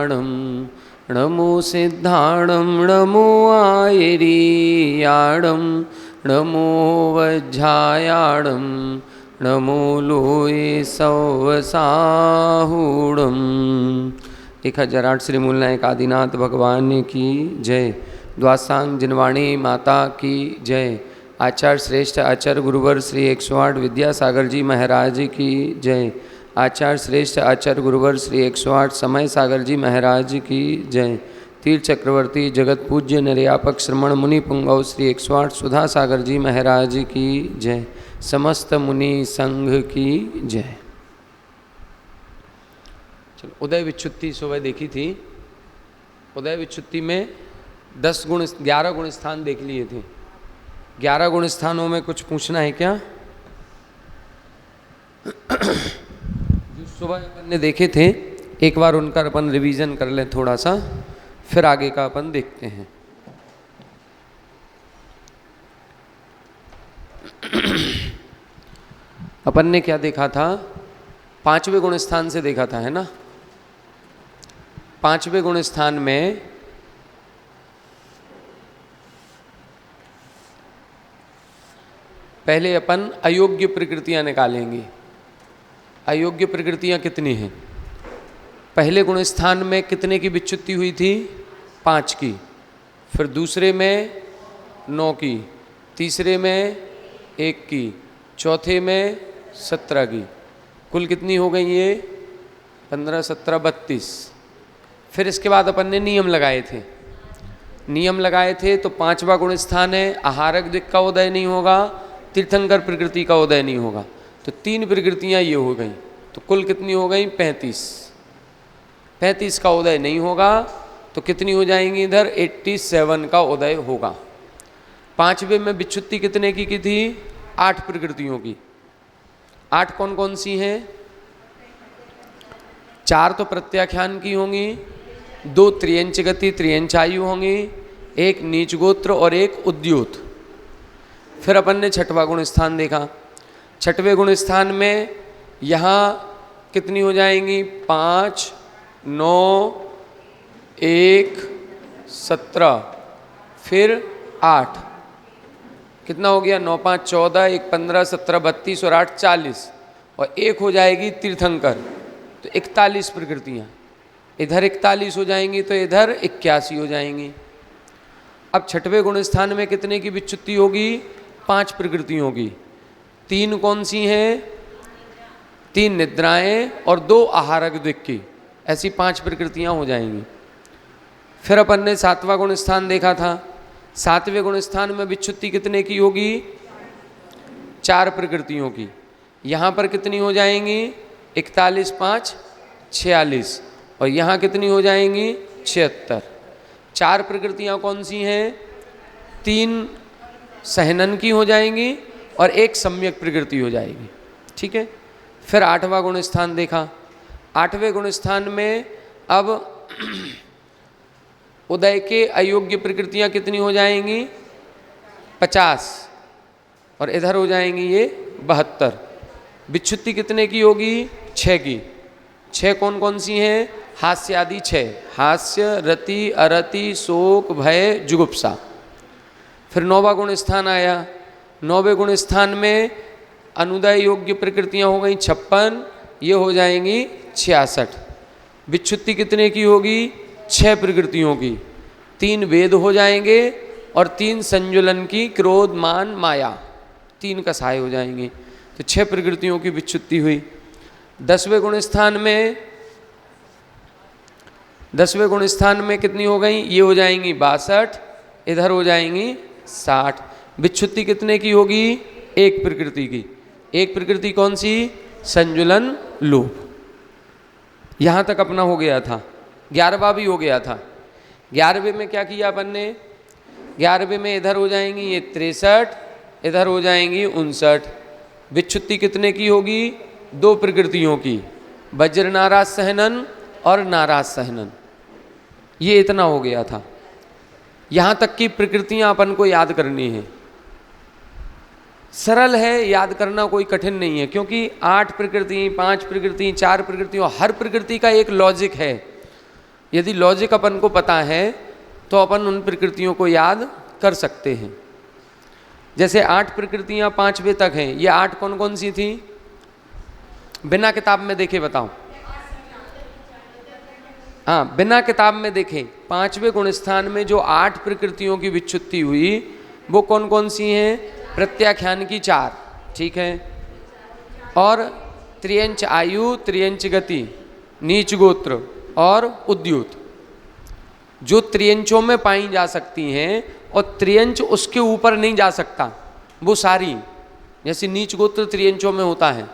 सिद्धाणं नमो सिद्धाणं नमो आयरीयाणं नमो वज्झायाणं नमो लोये सौवसाहूणम्। 1008 श्री मूलनायक आदिनाथ भगवान की जय। द्वासांग जिनवाणी माता की जय। आचार्य श्रेष्ठ आचार्य गुरुवर श्री 108 विद्यासागर जी महाराज की जय। आचार्य श्रेष्ठ आचार्य गुरुवर श्री 108 समय सागर जी महाराज की जय। तीर्थ चक्रवर्ती जगत पूज्य निर्यापक श्रमण मुनि पुंगव श्री 108 सुधा सागर जी महाराज की जय। समस्त मुनि संघ की जय। चलो, उदय विच्छुत्ति सुबह देखी थी। उदय विच्छुत्ति में 11 गुण स्थान देख लिए थे। 11 गुण स्थानों में कुछ पूछना है क्या? जो सुबह अपन ने देखे थे एक बार उनका अपन रिवीजन कर लें थोड़ा सा, फिर आगे का अपन देखते हैं। अपन ने क्या देखा था? 5वें गुण स्थान से देखा था, है ना? 5वें गुण स्थान में पहले अपन अयोग्य प्रकृतियां निकालेंगे। अयोग्य प्रकृतियां कितनी हैं? पहले गुण स्थान में कितने की विच्युत्ति हुई थी? 5 की। फिर दूसरे में 9 की, तीसरे में 1 की, चौथे में 17 की। कुल कितनी हो गई ये? 15, 17, 32। फिर इसके बाद अपन ने नियम लगाए थे। नियम लगाए थे तो 5वां गुण स्थान है, आहारक दिक् का उदय नहीं होगा, तीर्थंकर प्रकृति का उदय नहीं होगा। तो 3 प्रकृतियां ये हो गई, तो कुल कितनी हो गई? 35। 35 का उदय नहीं होगा तो कितनी हो जाएंगी? इधर 87 का उदय होगा। 5वें में विच्छुत्ति कितने की थी? 8 प्रकृतियों की। 8 कौन कौन सी हैं? 4 तो प्रत्याख्यान की होंगी, 2 त्रियंच गति त्रियंच आयु होंगी, 1 नीच गोत्र और 1 उद्योत। फिर अपन ने 6वां गुण स्थान देखा। 6वें गुण स्थान में यहाँ कितनी हो जाएंगी? 5, 9, 1, 17, फिर 8। कितना हो गया? 9, 5, 14, 1, 15, 17, 32 और 8, 40। और 1 हो जाएगी तीर्थंकर, तो 41 प्रकृतियाँ। इधर 41 हो जाएंगी तो इधर 81 हो जाएंगी। अब 6वें गुण स्थान में कितने की विच्युत्ति होगी? 5 प्रकृतियों की। 3 कौन सी हैं? 3 निद्राएं और 2 आहारक दिक् की। ऐसी 5 प्रकृतियां हो जाएंगी। फिर अपन ने 7वां गुण स्थान देखा था। 7वें गुण स्थान में विच्युत्ति कितने की होगी? 4 प्रकृतियों की। यहाँ पर कितनी हो जाएंगी? 41, 5, 46। और यहाँ कितनी हो जाएंगी? 76। 4 प्रकृतियाँ कौन सी हैं? 3 सहनन की हो जाएंगी और 1 सम्यक प्रकृति हो जाएगी। ठीक है। फिर 8वां गुण स्थान देखा। 8वें गुण स्थान में अब उदय के अयोग्य प्रकृतियां कितनी हो जाएंगी? 50। और इधर हो जाएंगी ये 72। विच्छुत्ति कितने की होगी? 6 की। 6 कौन कौन सी हैं? हास्य आदि 6। हास्य, रति, अरति, शोक, भय, जुगुप्सा। फिर 9वां गुण स्थान आया। 9वें गुण स्थान में अनुदय योग्य प्रकृतियां हो गई 56, ये हो जाएंगी 66। विच्छुत्ति कितने की होगी? 6 प्रकृतियों की। 3 वेद हो जाएंगे और 3 संजुलन की, क्रोध, मान, माया, 3 कसाय हो जाएंगे। तो 6 प्रकृतियों की विच्छुत्ति हुई। 10वें गुण स्थान में कितनी हो गई? ये हो जाएंगी 62, इधर हो जाएंगी 60। विच्छुत्ति कितने की होगी? 1 प्रकृति की। 1 प्रकृति कौन सी? संजुलन, लोभ। यहाँ तक अपना हो गया था। 11वां भी हो गया था। 11वें में क्या किया अपन ने? 11वें में इधर हो जाएंगी ये 63, इधर हो जाएंगी 59। विच्छुत्ति कितने की होगी? 2 प्रकृतियों की, वज्र नाराज सहनन और नाराज सहनन। ये इतना हो गया था। यहाँ तक की प्रकृतियाँ अपन को याद करनी है। सरल है, याद करना कोई कठिन नहीं है, क्योंकि 8 प्रकृति, 5 प्रकृति, 4 प्रकृति और हर प्रकृति का एक लॉजिक है। यदि लॉजिक अपन को पता है तो अपन उन प्रकृतियों को याद कर सकते हैं। जैसे 8 प्रकृतियां 5वें तक हैं, ये 8 कौन कौन सी थी? बिना किताब में देखे बताओ। हाँ, बिना किताब में देखे 5वें गुण स्थान में जो 8 प्रकृतियों की विच्युत्ति हुई वो कौन कौन सी हैं? प्रत्याख्यान की 4, ठीक है, और त्रियंच आयु, त्रियंच गति, नीच गोत्र और उद्युत, जो त्रियंचों में पाई जा सकती हैं और त्रियंच उसके ऊपर नहीं जा सकता, वो सारी। जैसे नीच गोत्र त्रियंचों में होता है,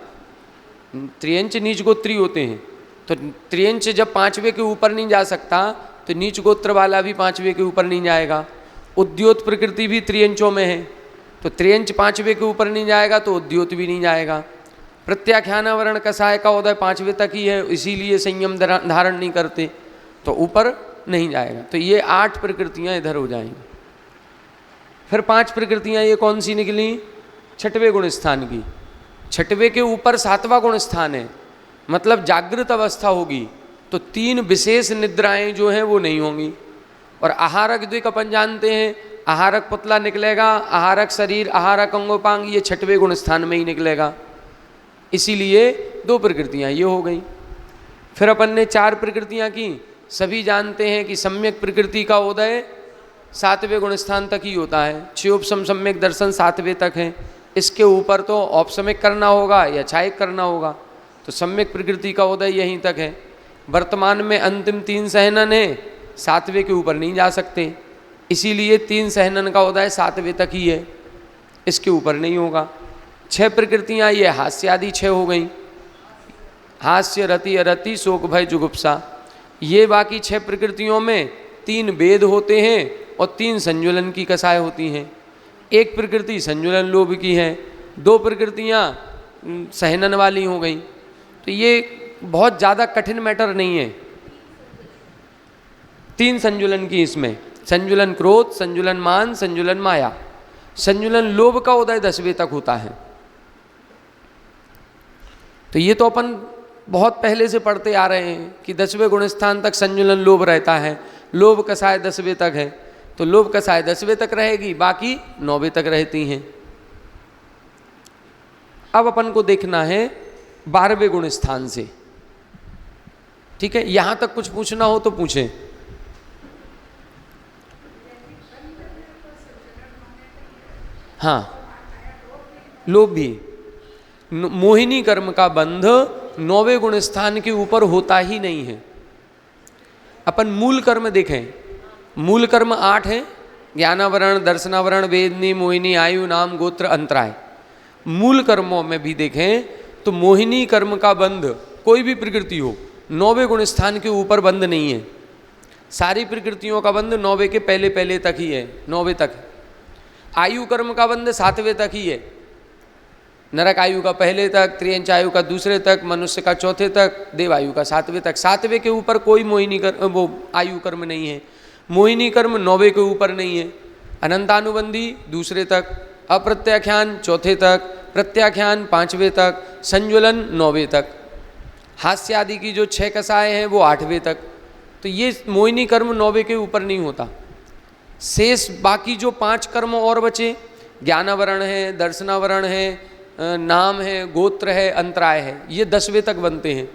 त्रियंच नीच गोत्री होते हैं, तो त्रियंच जब 5वें के ऊपर नहीं जा सकता तो नीच गोत्र वाला भी 5वें के ऊपर नहीं जाएगा। उद्योत प्रकृति भी त्रियंचों में है, तो त्रियंच 5वें के ऊपर नहीं जाएगा तो उद्योत भी नहीं जाएगा। प्रत्याख्यान वर्ण कसाय का उदय 5वें तक ही है, इसीलिए संयम धारण नहीं करते, तो ऊपर नहीं जाएगा। तो ये 8 प्रकृतियां इधर हो जाएंगी। फिर 5 प्रकृतियां ये कौन सी निकली? 6वें गुण स्थान की। 6वें के ऊपर 7वां गुण स्थान है, मतलब जागृत अवस्था होगी तो 3 विशेष निद्राएं जो हैं वो नहीं होंगी। और आहारक द्विक अपन जानते हैं, आहारक पुतला निकलेगा, आहारक शरीर, आहारक अंगोपांग, ये 6वें गुण स्थान में ही निकलेगा, इसीलिए 2 प्रकृतियां ये हो गई। फिर अपन ने 4 प्रकृतियां की। सभी जानते हैं कि सम्यक प्रकृति का उदय 7वें गुण स्थान तक ही होता है। क्षयोपम सम्यक दर्शन 7वें तक है, इसके ऊपर तो औपसमिक करना होगा या छायक करना होगा, तो सम्यक प्रकृति का उदय यहीं तक है। वर्तमान में अंतिम 3 सहनन है, 7वें के ऊपर नहीं जा सकते, इसीलिए 3 सहनन का उदय 7वें तक ही है, इसके ऊपर नहीं होगा। 6 प्रकृतियां ये हास्यादि 6 हो गई, हास्य, रति, अरति, शोक, भय, जुगुप्सा। ये बाकी 6 प्रकृतियों में 3 वेद होते हैं और 3 संजुलन की कसाय होती हैं। 1 प्रकृति संजुलन लोभ की है, 2 प्रकृतियां सहनन वाली हो गई। तो ये बहुत ज़्यादा कठिन मैटर नहीं है। 3 संजुलन की इसमें, संजुलन क्रोध, संजुलन मान, संजुलन माया। संजुलन लोभ का उदय 10वें तक होता है। तो ये तो अपन बहुत पहले से पढ़ते आ रहे हैं कि 10वें गुण स्थान तक संजुलन लोभ रहता है, लोभ कसाय 10वें तक है, तो लोभ कसाय 10वें तक रहेगी, बाकी 9वें तक रहती हैं। अब अपन को देखना है 12वें गुण स्थान से, ठीक है। यहां तक कुछ पूछना हो तो पूछें। हाँ, लोभ भी, मोहिनी कर्म का बंध 9वें गुण स्थान के ऊपर होता ही नहीं है। अपन मूल कर्म देखें, मूल कर्म 8 हैं, ज्ञानावरण, दर्शनावरण, वेदनी, मोहिनी, आयु, नाम, गोत्र, अंतराय। मूल कर्मों में भी देखें तो मोहिनी कर्म का बंध, कोई भी प्रकृति हो, 9वें गुण स्थान के ऊपर बंध नहीं है। सारी प्रकृतियों का बंध 9वें के पहले पहले तक ही है, 9वें तक। आयु कर्म का बंध 7वें तक ही है, नरक आयु का पहले तक, त्रियंच आयु का 2 तक, मनुष्य का 4 तक, देव आयु का 7वें तक। 7वें के ऊपर कोई मोहिनी कर्म, वो आयु कर्म नहीं है। मोहिनी कर्म 9वें के ऊपर नहीं है। अनंतानुबंधी 2 तक, अप्रत्याख्यान 4 तक, प्रत्याख्यान 5वें तक, संजुलन 9वें तक, हास्य आदि की जो 6 कसाएँ हैं वो 8वें तक। तो ये मोहिनी कर्म 9वें के ऊपर नहीं होता। शेष बाकी जो 5 कर्म और बचे, ज्ञानावरण है, दर्शनावरण है, नाम है, गोत्र है, अंतराय है, ये 10वें तक बनते हैं।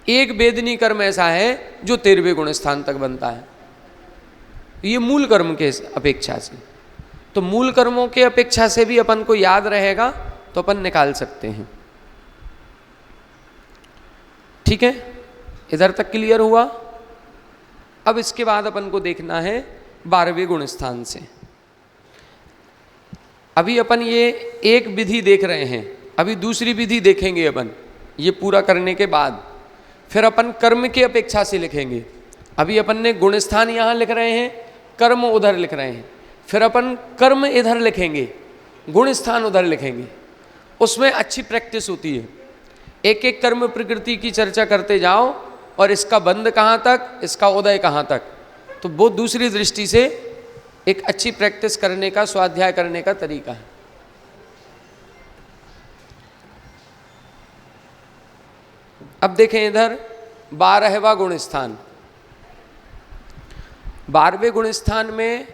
एक वेदनी कर्म ऐसा है जो 13वें गुण स्थान तक बनता है। ये मूल कर्म के अपेक्षा से, तो मूल कर्मों के अपेक्षा से भी अपन को याद रहेगा तो अपन निकाल सकते हैं, ठीक है। इधर तक क्लियर हुआ। अब इसके बाद अपन को देखना है 12वें गुण स्थान से। अभी अपन ये एक विधि देख रहे हैं, अभी दूसरी विधि देखेंगे अपन ये पूरा करने के बाद। फिर अपन कर्म की अपेक्षा से लिखेंगे। अभी अपन ने गुण स्थान यहाँ लिख रहे हैं, कर्म उधर लिख रहे हैं, फिर अपन कर्म इधर लिखेंगे, गुण स्थान उधर लिखेंगे। उसमें अच्छी प्रैक्टिस होती है। एक एक कर्म प्रकृति की चर्चा करते जाओ और इसका बंध कहाँ तक, इसका उदय कहाँ तक, तो वो दूसरी दृष्टि से एक अच्छी प्रैक्टिस करने का, स्वाध्याय करने का तरीका है। अब देखें इधर 12वां गुण स्थान, 12वें गुण स्थान में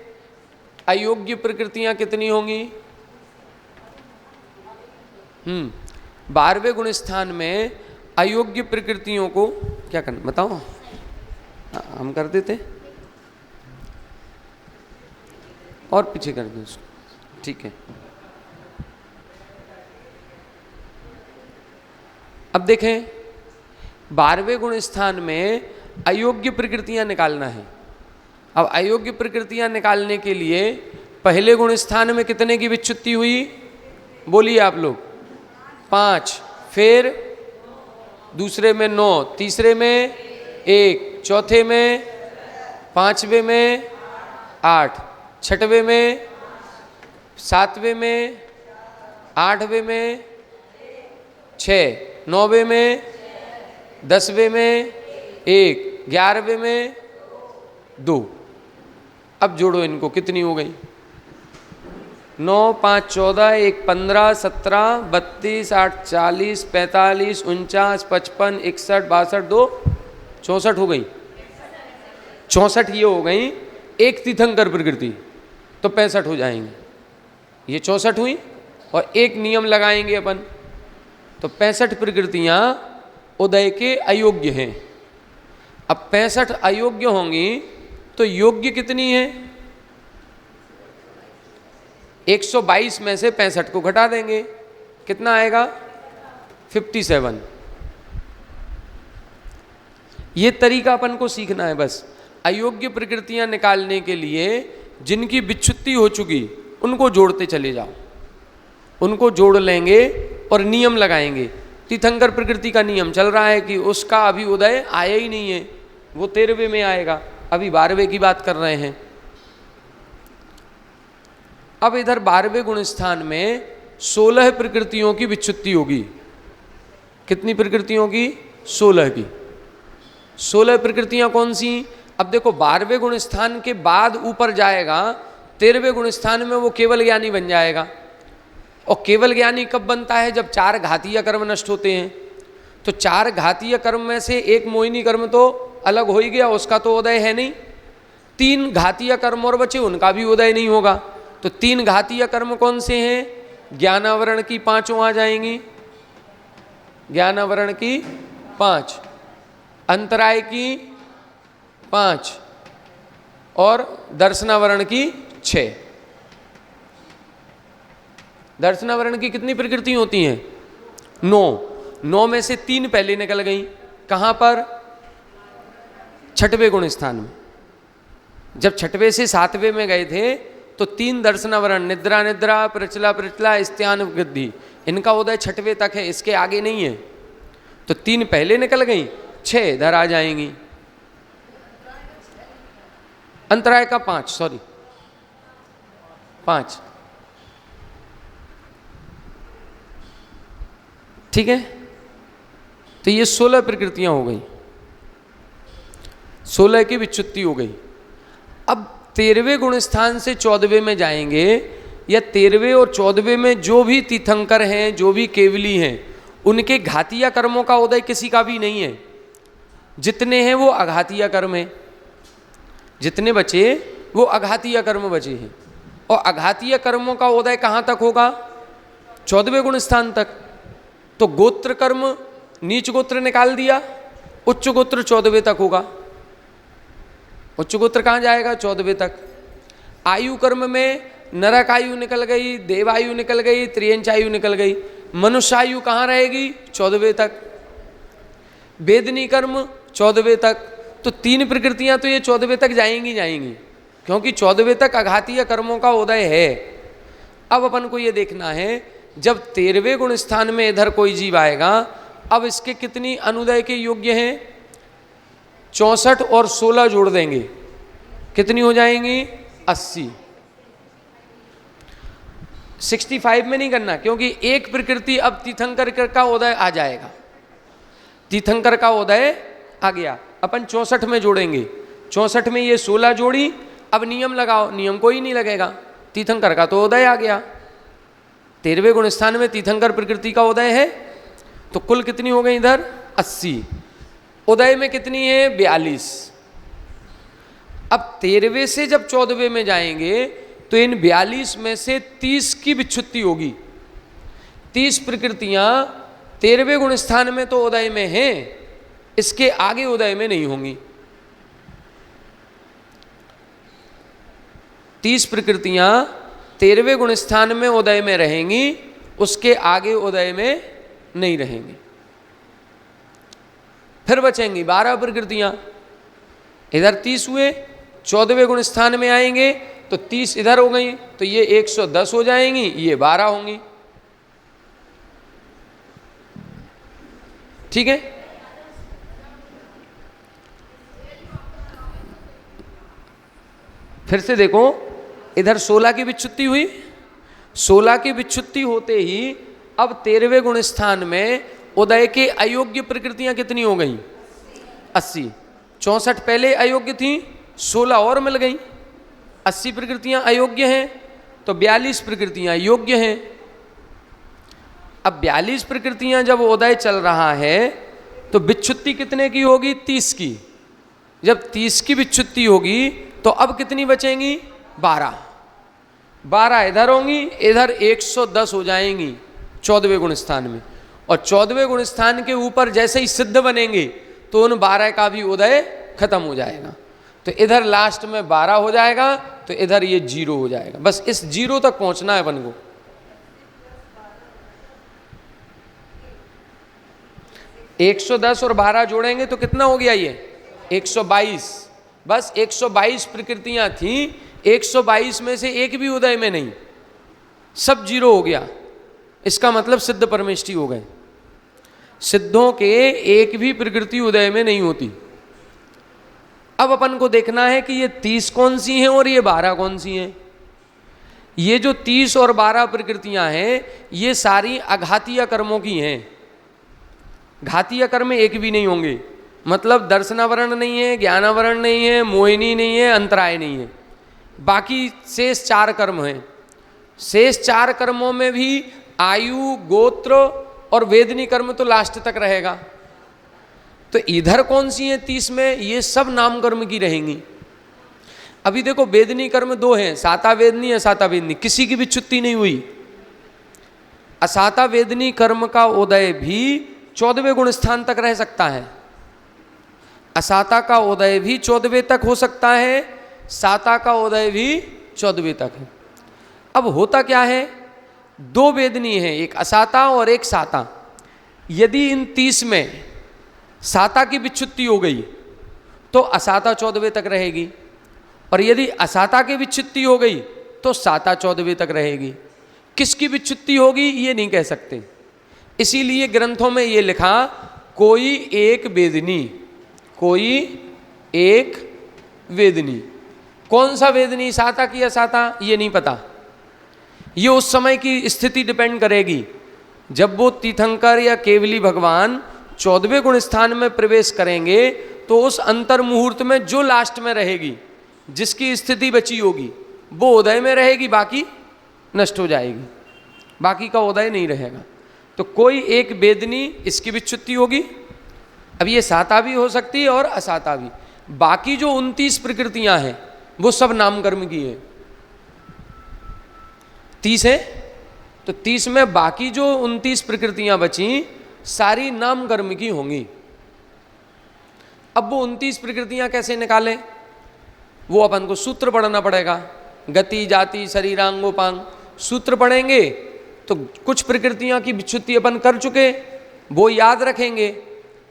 अयोग्य प्रकृतियां कितनी होंगी? 12वें गुण स्थान में अयोग्य प्रकृतियों को क्या करना बताओ? हम कर देते और पीछे कर दो उसको, ठीक है। अब देखें 12वें गुण स्थान में अयोग्य प्रकृतियां निकालना है। अब अयोग्य प्रकृतियां निकालने के लिए पहले गुण स्थान में कितने की विच्युति हुई? बोलिए आप लोग। 5, फिर दूसरे में 9, तीसरे में 1, चौथे में, 5वें में 8, 6वें में, 7वें में, 8वें में 6, 9वें में, 10वें में 1, 11वें में 2। अब जोड़ो इनको, कितनी हो गई? 9, 5, 14, 1, 15, 17, 32, 8, 40, 45, 49, 55, 61, 62, 2, 64 हो गई। 64 ये हो गई एक तीर्थंकर प्रकृति, तो 65 हो जाएंगे। ये 64 हुई और एक नियम लगाएंगे अपन, तो 65 प्रकृतियां उदय के अयोग्य हैं। अब 65 अयोग्य होंगी तो योग्य कितनी है? 122 में से 65 को घटा देंगे, कितना आएगा? 57। ये तरीका अपन को सीखना है बस। अयोग्य प्रकृतियां निकालने के लिए जिनकी विच्युति हो चुकी उनको जोड़ते चले जाओ, उनको जोड़ लेंगे और नियम लगाएंगे। तीर्थंकर प्रकृति का नियम चल रहा है कि उसका अभी उदय आया ही नहीं है, वो 13वें में आएगा, अभी 12वें की बात कर रहे हैं। अब इधर 12वें गुण स्थान में 16 प्रकृतियों की विच्युति होगी। कितनी प्रकृतियों की? 16 की। 16 प्रकृतियां कौन सी? अब देखो 12वें गुण स्थान के बाद ऊपर जाएगा, 13वें गुण स्थान में वो केवल ज्ञानी बन जाएगा। और केवल ज्ञानी कब बनता है? जब 4 घातीय कर्म नष्ट होते हैं। तो 4 घातीय कर्म में से एक मोहिनी कर्म तो अलग हो ही गया, उसका तो उदय है नहीं। 3 घातीय कर्म और बचे, उनका भी उदय नहीं होगा। तो 3 घातीय कर्म कौन से हैं? ज्ञानावरण की 5 आ जाएंगी, ज्ञानावरण की 5, अंतराय की 5 और दर्शनावरण की 6। दर्शनावरण की कितनी प्रकृति होती हैं? 9 में से 3 पहले निकल गई। कहां पर? 6वें गुण स्थान में। जब 6वें से 7वें में गए थे तो 3 दर्शनावरण, निद्रा निद्रा, प्रचला प्रचला, स्त्यान वृद्धि, इनका उदय 6वें तक है, इसके आगे नहीं है। तो 3 पहले निकल गई, 6 इधर आ जाएंगी। अंतराय का 5, 5, ठीक है। तो ये 16 प्रकृतियां हो गई, 16 की विच्युति हो गई। अब 13वें गुण स्थान से 14वें में जाएंगे, या 13वें और 14वें में जो भी तीर्थंकर हैं, जो भी केवली हैं, उनके घातीय कर्मों का उदय किसी का भी नहीं है। जितने हैं वो अघातीय कर्म हैं, जितने बचे वो अघातीय कर्म बचे हैं। और अघातीय कर्मों का उदय कहाँ तक होगा? 14वें गुण स्थान तक। तो गोत्र कर्म, नीच गोत्र निकाल दिया, उच्च गोत्र 14वें तक होगा। उच्च गोत्र कहाँ जाएगा? 14वें तक। आयु कर्म में नरक आयु निकल गई, देवायु निकल गई, त्रियंच आयु निकल गई। मनुष्य आयु कहाँ रहेगी? 14वें तक। वेदनी कर्म 14वें तक। तो 3 प्रकृतियां तो ये 14वें तक जाएंगी, क्योंकि 14वें तक अघातीय कर्मों का उदय है। अब अपन को ये देखना है, जब 13वें गुण स्थान में इधर कोई जीव आएगा, अब इसके कितनी अनुदय के योग्य हैं? 64 और 16 जोड़ देंगे, कितनी हो जाएंगी? 80। 65 में नहीं करना, क्योंकि एक प्रकृति अब तीर्थंकर का उदय आ जाएगा। तीर्थंकर का उदय आ गया, अपन 64 में जोड़ेंगे। 64 में ये 16 जोड़ी, अब नियम लगाओ, नियम कोई नहीं लगेगा, तीर्थंकर का तो उदय आ गया। 13वें गुण स्थान में तीर्थंकर प्रकृति का उदय है, तो कुल कितनी हो गई इधर? 80। उदय में कितनी है? 42। अब 13वें से जब 14वें में जाएंगे तो इन 42 में से 30 की विच्छुत्ति होगी। 30 प्रकृतियां 13वें गुण स्थान में तो उदय में हैं, इसके आगे उदय में नहीं होंगी। 30 प्रकृतियां 13वें गुण स्थान में उदय में रहेंगी, उसके आगे उदय में नहीं रहेंगी। फिर बचेंगी 12 प्रकृतियां। इधर 30 हुए, 14वें गुण स्थान में आएंगे तो 30 इधर हो गई, तो ये 110 हो जाएंगी, ये 12 होंगी। ठीक है। फिर से देखो, इधर 16 की विच्छुत्ति हुई। 16 की विच्छुत्ति होते ही अब 13वें गुण स्थान में उदय के अयोग्य प्रकृतियां कितनी हो गई? 80। 64 पहले अयोग्य थी, 16 और मिल गई, 80 प्रकृतियां अयोग्य हैं, तो 42 प्रकृतियां योग्य हैं। अब 42 प्रकृतियां जब उदय चल रहा है तो विच्छुत्ति कितने की होगी? 30 की। जब 30 की विच्छुत्ति होगी तो अब कितनी बचेंगी? 12। 12 इधर होंगी, इधर 110 हो जाएंगी 14वें गुण स्थान में। और 14वें गुण स्थान के ऊपर जैसे ही सिद्ध बनेंगे तो उन 12 का भी उदय खत्म हो जाएगा। तो इधर लास्ट में 12 हो जाएगा, तो इधर ये 0 हो जाएगा। बस इस 0 तक पहुंचना है अपन को। एक 110 और 12 जोड़ेंगे तो कितना हो गया? ये 122। बस 122 प्रकृतियां थी, 122 में से एक भी उदय में नहीं, सब 0 हो गया। इसका मतलब सिद्ध परमेष्ठी हो गए। सिद्धों के एक भी प्रकृति उदय में नहीं होती। अब अपन को देखना है कि ये 30 कौन सी हैं और ये 12 कौन सी हैं। ये जो 30 और 12 प्रकृतियां हैं, ये सारी अघातीय कर्मों की हैं। घातीय कर्म एक भी नहीं होंगे, मतलब दर्शनावरण नहीं है, ज्ञानावरण नहीं है, मोहिनी नहीं है, अंतराय नहीं है। बाकी शेष 4 कर्म हैं। शेष 4 कर्मों में भी आयु, गोत्र और वेदनी कर्म तो लास्ट तक रहेगा। तो इधर कौन सी है 30 में? ये सब नाम कर्म की रहेंगी। अभी देखो, वेदनी कर्म 2 हैं, साता वेदनी, असाता वेदनी, किसी की विच्छुत्ति नहीं हुई। असाता वेदनी कर्म का उदय भी 14वें गुण स्थान तक रह सकता है। असाता का उदय भी 14वें तक हो सकता है, साता का उदय भी 14वें तक है। अब होता क्या है, 2 वेदनी है, एक असाता और एक साता। यदि इन 30 में साता की विच्छुत्ति हो गई तो असाता 14वें तक रहेगी, और यदि असाता की विच्छुत्ति हो गई तो साता 14वें तक रहेगी। किसकी विच्छुत्ति होगी ये नहीं कह सकते। इसीलिए ग्रंथों में ये लिखा, कोई एक वेदनी, कोई एक वेदनी। कौन सा वेदनी, साता की असाता, ये नहीं पता। ये उस समय की स्थिति डिपेंड करेगी। जब वो तीर्थंकर या केवली भगवान 14वें गुण स्थान में प्रवेश करेंगे तो उस अंतर मुहूर्त में जो लास्ट में रहेगी, जिसकी स्थिति बची होगी, वो उदय में रहेगी, बाकी नष्ट हो जाएगी, बाकी का उदय नहीं रहेगा। तो कोई एक वेदनी, इसकी विच्छुत्ति होगी। अब ये साता भी हो सकती है और असाता भी। बाकी जो 29 प्रकृतियां हैं वो सब नाम कर्म की हैं। 30 है तो 30 में बाकी जो 29 प्रकृतियां बची सारी नाम कर्म की होंगी। अब वो 29 प्रकृतियां कैसे निकालें, वो अपन को सूत्र पढ़ना पड़ेगा। गति, जाति, शरीरांगोपांग, सूत्र पढ़ेंगे तो कुछ प्रकृतियां की विच्छुत्ति अपन कर चुके, वो याद रखेंगे।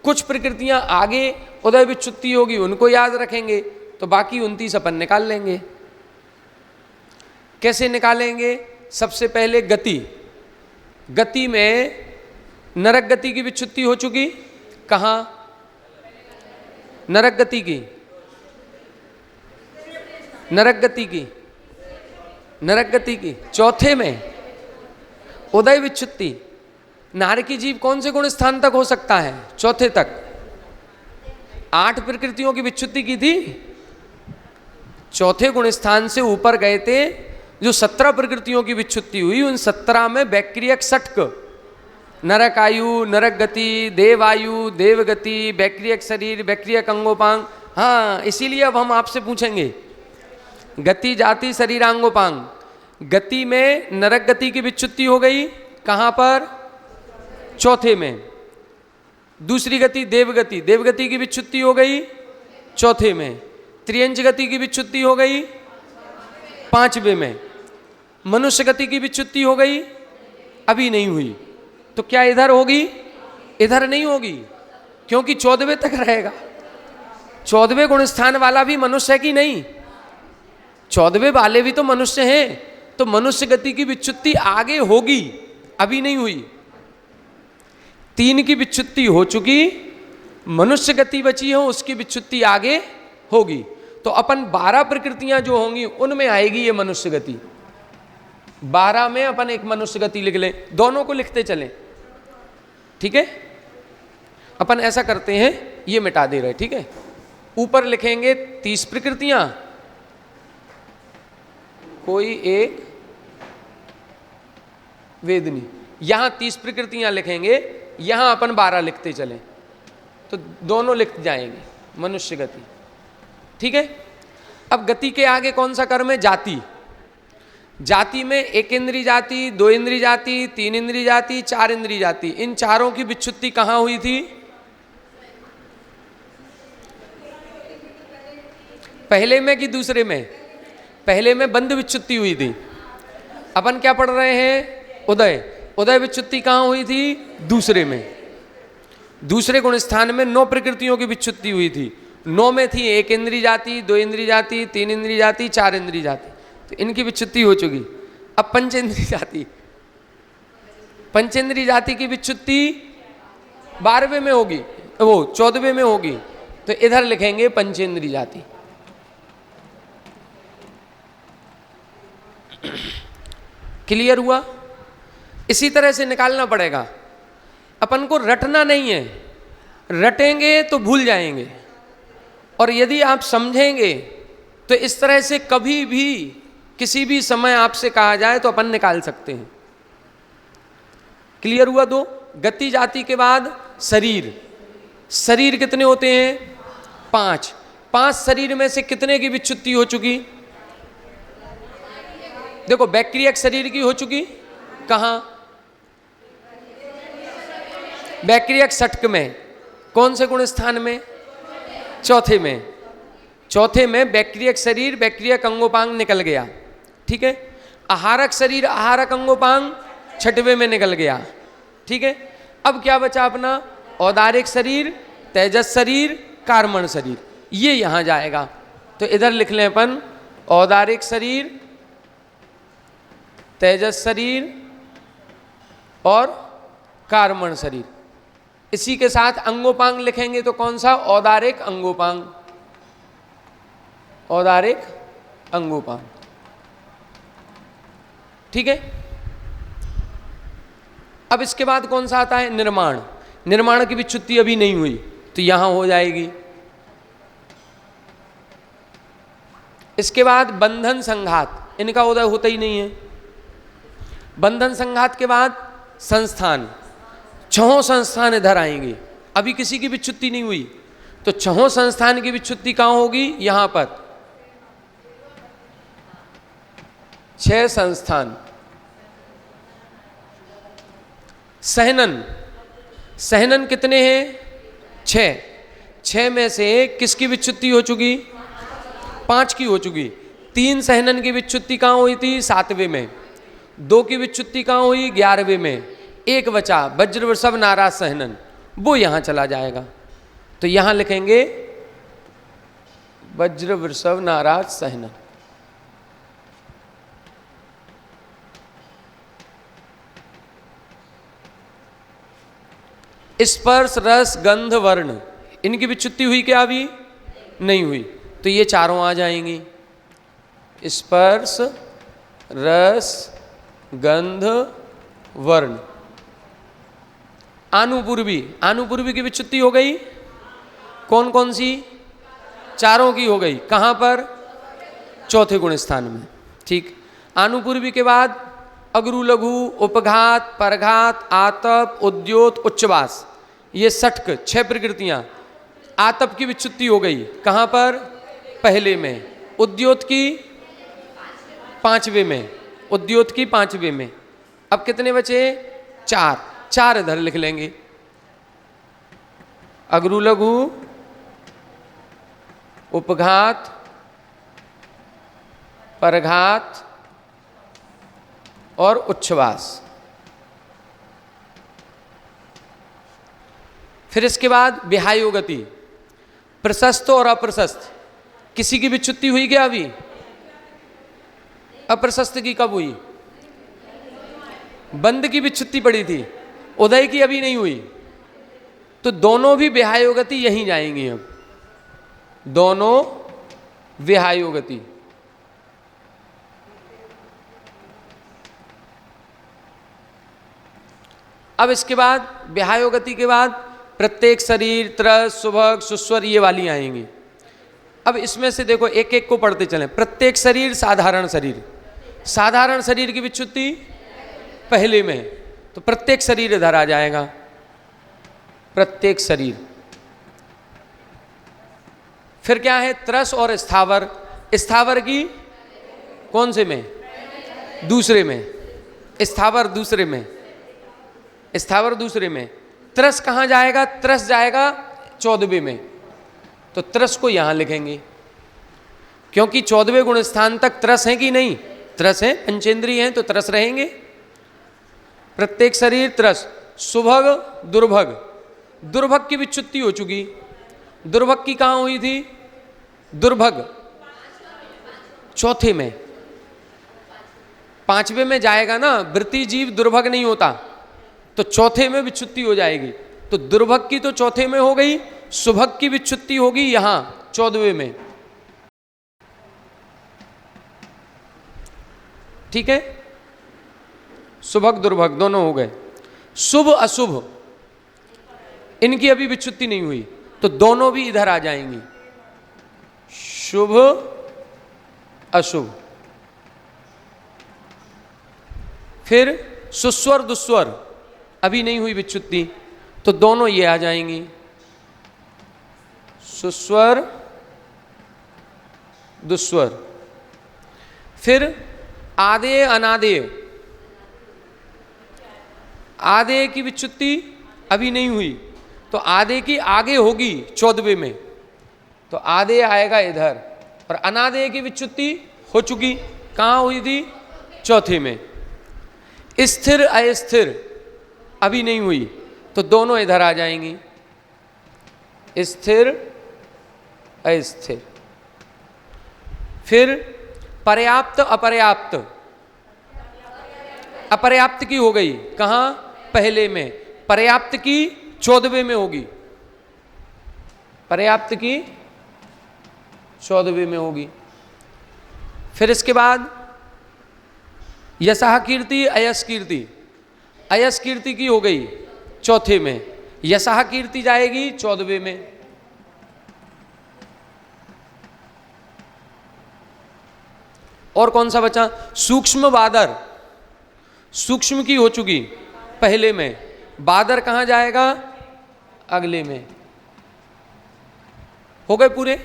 कुछ प्रकृतियां आगे उदय विच्छुत्ति होगी, उनको याद रखेंगे, तो बाकी 29 अपन निकाल लेंगे। कैसे निकालेंगे? सबसे पहले गति। गति में नरक गति की विच्छुत्ति हो चुकी। कहाँ? नरक गति की, नरक गति की, नरक गति की चौथे में उदय विच्छुत्ति। नारकी जीव कौन से गुण स्थान तक हो सकता है? चौथे तक। 8 प्रकृतियों की विच्छुत्ति की थी, चौथे गुण स्थान से ऊपर गए थे। जो 17 प्रकृतियों की विच्छुत्ति हुई, उन 17 में वैक्रियक षटक, नरक आयु, नरक गति, देव आयु, देव गति, वैक्रियक शरीर, वैक्रियक अंगोपांग, हाँ, इसीलिए अब हम आपसे पूछेंगे गति जाति शरीरांगोपांग। गति में नरक गति की विच्युत्ति हो गई, कहाँ पर? चौथे में। दूसरी गति देवगति, देवगति की विच्युत्ति हो गई चौथे में। त्रियंच गति की विच्युत्ति हो गई पांचवें में। मनुष्य गति की विच्युत्ति हो गई, अभी नहीं हुई। तो क्या इधर होगी? इधर नहीं होगी, क्योंकि 14वें तक रहेगा। 14वें गुण स्थान वाला भी मनुष्य है कि नहीं? 14वें वाले भी तो मनुष्य हैं, तो मनुष्य गति की विच्युत्ति आगे होगी, अभी नहीं हुई। 3 की विच्युत्ति हो चुकी, मनुष्य गति बची हो, उसकी विच्युत्ति आगे होगी। तो अपन 12 प्रकृतियां जो होंगी उनमें आएगी ये मनुष्य गति। 12 में अपन एक मनुष्य गति लिख लें, दोनों को लिखते चलें, ठीक है? अपन ऐसा करते हैं, ये मिटा दे रहे, ठीक है? ऊपर लिखेंगे 30 प्रकृतियां, कोई एक वेदनी। यहां 30 प्रकृतियां लिखेंगे, यहां अपन 12 लिखते चलें, तो दोनों लिख जाएंगे मनुष्य गति, ठीक है? अब गति के आगे कौन सा कर्म है? जाति। जाति में 1 इंद्री जाति, 2 इंद्री जाति, 3 इंद्री जाति, 4 इंद्री जाति। इन चारों की विच्युत्ति कहां हुई थी? पहले में कि दूसरे में? पहले में बंध विच्युत्ति हुई थी। अपन क्या पढ़ रहे हैं? उदय। उदय विच्युत्ति कहां हुई थी? दूसरे में। दूसरे गुण स्थान में 9 प्रकृतियों की विच्युत्ति हुई थी। 9 में थी 1 इंद्री जाति, 2 इंद्री जाति, 3 इंद्री जाति, 4 इंद्री जाति। तो इनकी विच्युत्ति हो चुकी। अब पंचेंद्री जाति, पंचेंद्री जाति की विच्युत्ति 12वें में होगी, वो 14वें में होगी। तो इधर लिखेंगे पंचेंद्री जाति। क्लियर हुआ? इसी तरह से निकालना पड़ेगा। अपन को रटना नहीं है, रटेंगे तो भूल जाएंगे, और यदि आप समझेंगे तो इस तरह से कभी भी किसी भी समय आपसे कहा जाए तो अपन निकाल सकते हैं। क्लियर हुआ? 2 गति जाति के बाद शरीर। शरीर कितने होते हैं? 5। 5 शरीर में से कितने की विच्युत्ति हो चुकी? देखो, बैक्टीरियक शरीर की हो चुकी, कहां? बैक्टीरियक षटक में। कौन से गुण स्थान में? चौथे में। चौथे में बैक्टीरियक शरीर, बैक्टीरियक अंगोपांग निकल गया, ठीक है? आहारक शरीर, आहारक अंगोपांग 6वें में निकल गया, ठीक है? अब क्या बचा अपना? औदारिक शरीर, तेजस शरीर, कार्मण शरीर, ये यहां जाएगा। तो इधर लिख लें अपन औदारिक शरीर, तेजस शरीर और कार्मण शरीर। इसी के साथ अंगोपांग लिखेंगे तो कौन सा? औदारिक अंगोपांग। औदारिक अंगोपांग, ठीक है? अब इसके बाद कौन सा आता है? निर्माण। निर्माण की विच्युत्ति अभी नहीं हुई, तो यहां हो जाएगी। इसके बाद बंधन संघात, इनका उदय होता ही नहीं है। बंधन संघात के बाद संस्थान। 6 संस्थान इधर आएंगे, अभी किसी की विच्युत्ति नहीं हुई, तो 6 संस्थान की विच्युत्ति कहां होगी? यहां पर 6 संस्थान। सहनन। सहनन कितने हैं? 6। 6 में से किसकी विच्युत्ति हो चुकी? 5 की हो चुकी। 3 सहनन की विच्युत्ति कहां हुई थी? 7वें में। 2 की विच्युत्ति कहां हुई? 11वें में। 1 बचा वज्र वृषभ नाराज सहनन, वो यहां चला जाएगा। तो यहां लिखेंगे वज्र वृषभ नाराज सहनन। स्पर्श रस गंध वर्ण, इनकी विच्युत्ति हुई क्या? अभी नहीं हुई, तो ये चारों आ जाएंगी। स्पर्श रस गंध वर्ण। आनुपूर्वी, आनुपूर्वी की विच्युत्ति हो गई। कौन कौन सी? चारों की हो गई। कहां पर? चौथे गुण स्थान में, ठीक। आनुपूर्वी के बाद अग्रु लघु, उपघात, परघात, आतप, उद्योत, उच्चवास, ये षटक 6 प्रकृतियां। आतप की विच्युत्ति हो गई, कहाँ पर? पहले में। उद्योत की 5वें में, उद्योत की 5वें में। अब कितने बचे? 4, 4 इधर लिख लेंगे। अगरू लघु, उपघात, परघात और उच्छ्वास। फिर इसके बाद विहायो गति, प्रशस्त और अप्रशस्त। किसी की विच्युत्ति हुई क्या अभी? अप्रशस्त की कब हुई? बंद की विच्युत्ति पड़ी थी, उदय की अभी नहीं हुई। तो दोनों भी विहायो गति यहीं जाएंगी। अब दोनों विहायो गति। अब इसके बाद विहायो गति के बाद प्रत्येक शरीर, त्रस, सुभग, सुस्वर, ये वाली आएंगी। अब इसमें से देखो एक एक को पढ़ते चलें। प्रत्येक शरीर, साधारण शरीर। साधारण शरीर की विच्युत्ति पहले में, तो प्रत्येक शरीर इधर आ जाएगा। प्रत्येक शरीर। फिर क्या है? त्रस और स्थावर। स्थावर की कौन से में? दूसरे में। स्थावर दूसरे में, स्थावर दूसरे में। त्रस कहाँ जाएगा? त्रस जाएगा 14वें में। तो त्रस को यहां लिखेंगे, क्योंकि 14वें गुण स्थान तक त्रस है कि नहीं? त्रस है, पंचेंद्रिय हैं तो त्रस रहेंगे। प्रत्येक शरीर, त्रस। सुभग, दुर्भग। दुर्भग की विच्युत्ति हो चुकी। दुर्भग की कहाँ हुई थी? दुर्भग 4 में। 5वें में जाएगा ना, वृत्ति जीव दुर्भग नहीं होता, तो 4 में विच्युत्ति हो जाएगी। तो दुर्भग की तो 4 में हो गई, सुभग की विच्युत्ति होगी यहां 14वें में। ठीक है, सुभग दुर्भग दोनों हो गए। शुभ अशुभ, इनकी अभी विच्युत्ति नहीं हुई, तो दोनों भी इधर आ जाएंगी। शुभ अशुभ। फिर सुस्वर दुस्वर, अभी नहीं हुई विच्युत्ति, तो दोनों ये आ जाएंगी। सुस्वर दुस्वर। फिर आदेय अनादेय। आदेय की विच्युत्ति अभी नहीं हुई, तो आदेय की आगे होगी 14वें में, तो आदेय आएगा इधर। और अनादेय की विच्युत्ति हो चुकी, कहाँ हुई थी? 4 में। स्थिर अस्थिर अभी नहीं हुई, तो दोनों इधर आ जाएंगी। स्थिर अस्थिर। फिर पर्याप्त अपर्याप्त। अपर्याप्त की हो गई कहाँ? पहले में। पर्याप्त की 14वें में होगी। पर्याप्त की 14वें में होगी। फिर इसके बाद यशः कीर्ति अयस कीर्ति। अयस कीर्ति की हो गई 4 में, यशः कीर्ति जाएगी 14वें में। और कौन सा बचा? सूक्ष्म बादर। सूक्ष्म की हो चुकी पहले में, बादर कहाँ जाएगा? अगले में। हो गए पूरे।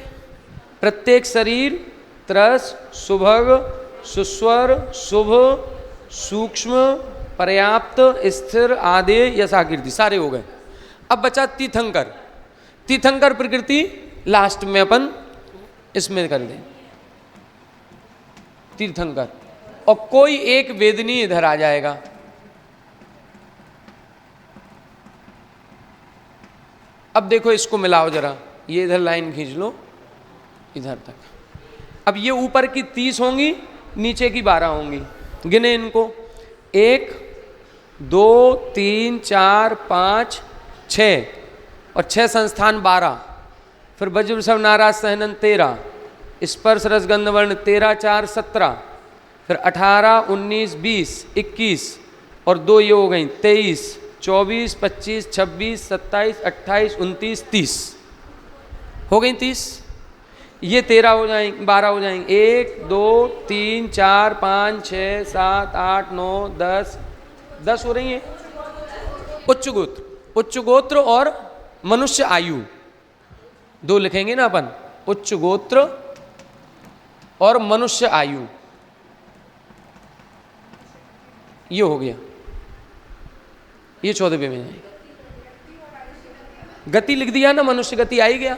प्रत्येक शरीर, त्रस, सुभग, सुस्वर, शुभ, सूक्ष्म, पर्याप्त, स्थिर, आदेय, यशाकीर्ति, सारे हो गए। अब बचा तीर्थंकर। तीर्थंकर प्रकृति लास्ट में अपन इसमें कर दें, तीर्थंकर। और कोई एक वेदनी इधर आ जाएगा। अब देखो इसको मिलाओ जरा, ये इधर लाइन खींच लो इधर तक। अब ये ऊपर की 30 होंगी, नीचे की 12 होंगी। गिने इनको, 1 2 3 4 5 6 और 6 संस्थान 12। फिर वज्र सब नाराज सहनन 13, स्पर्श रसगंध वर्ण 13 4 17, फिर 18 19 20 21 और 2 ये हो गई 23 24 25 26 27 28 29 30 हो गई 30। ये 13 हो जाएंगे, 12 हो जाएंगे। 1 2 3 4 5 6 7 8 9 10 हो रही हैं। उच्च गोत्र, उच्च गोत्र और मनुष्य आयु। दो लिखेंगे ना अपन, उच्च गोत्र और मनुष्य आयु, ये हो गया, ये 14वें में है। गति लिख दिया ना, मनुष्य गति आ ही गया,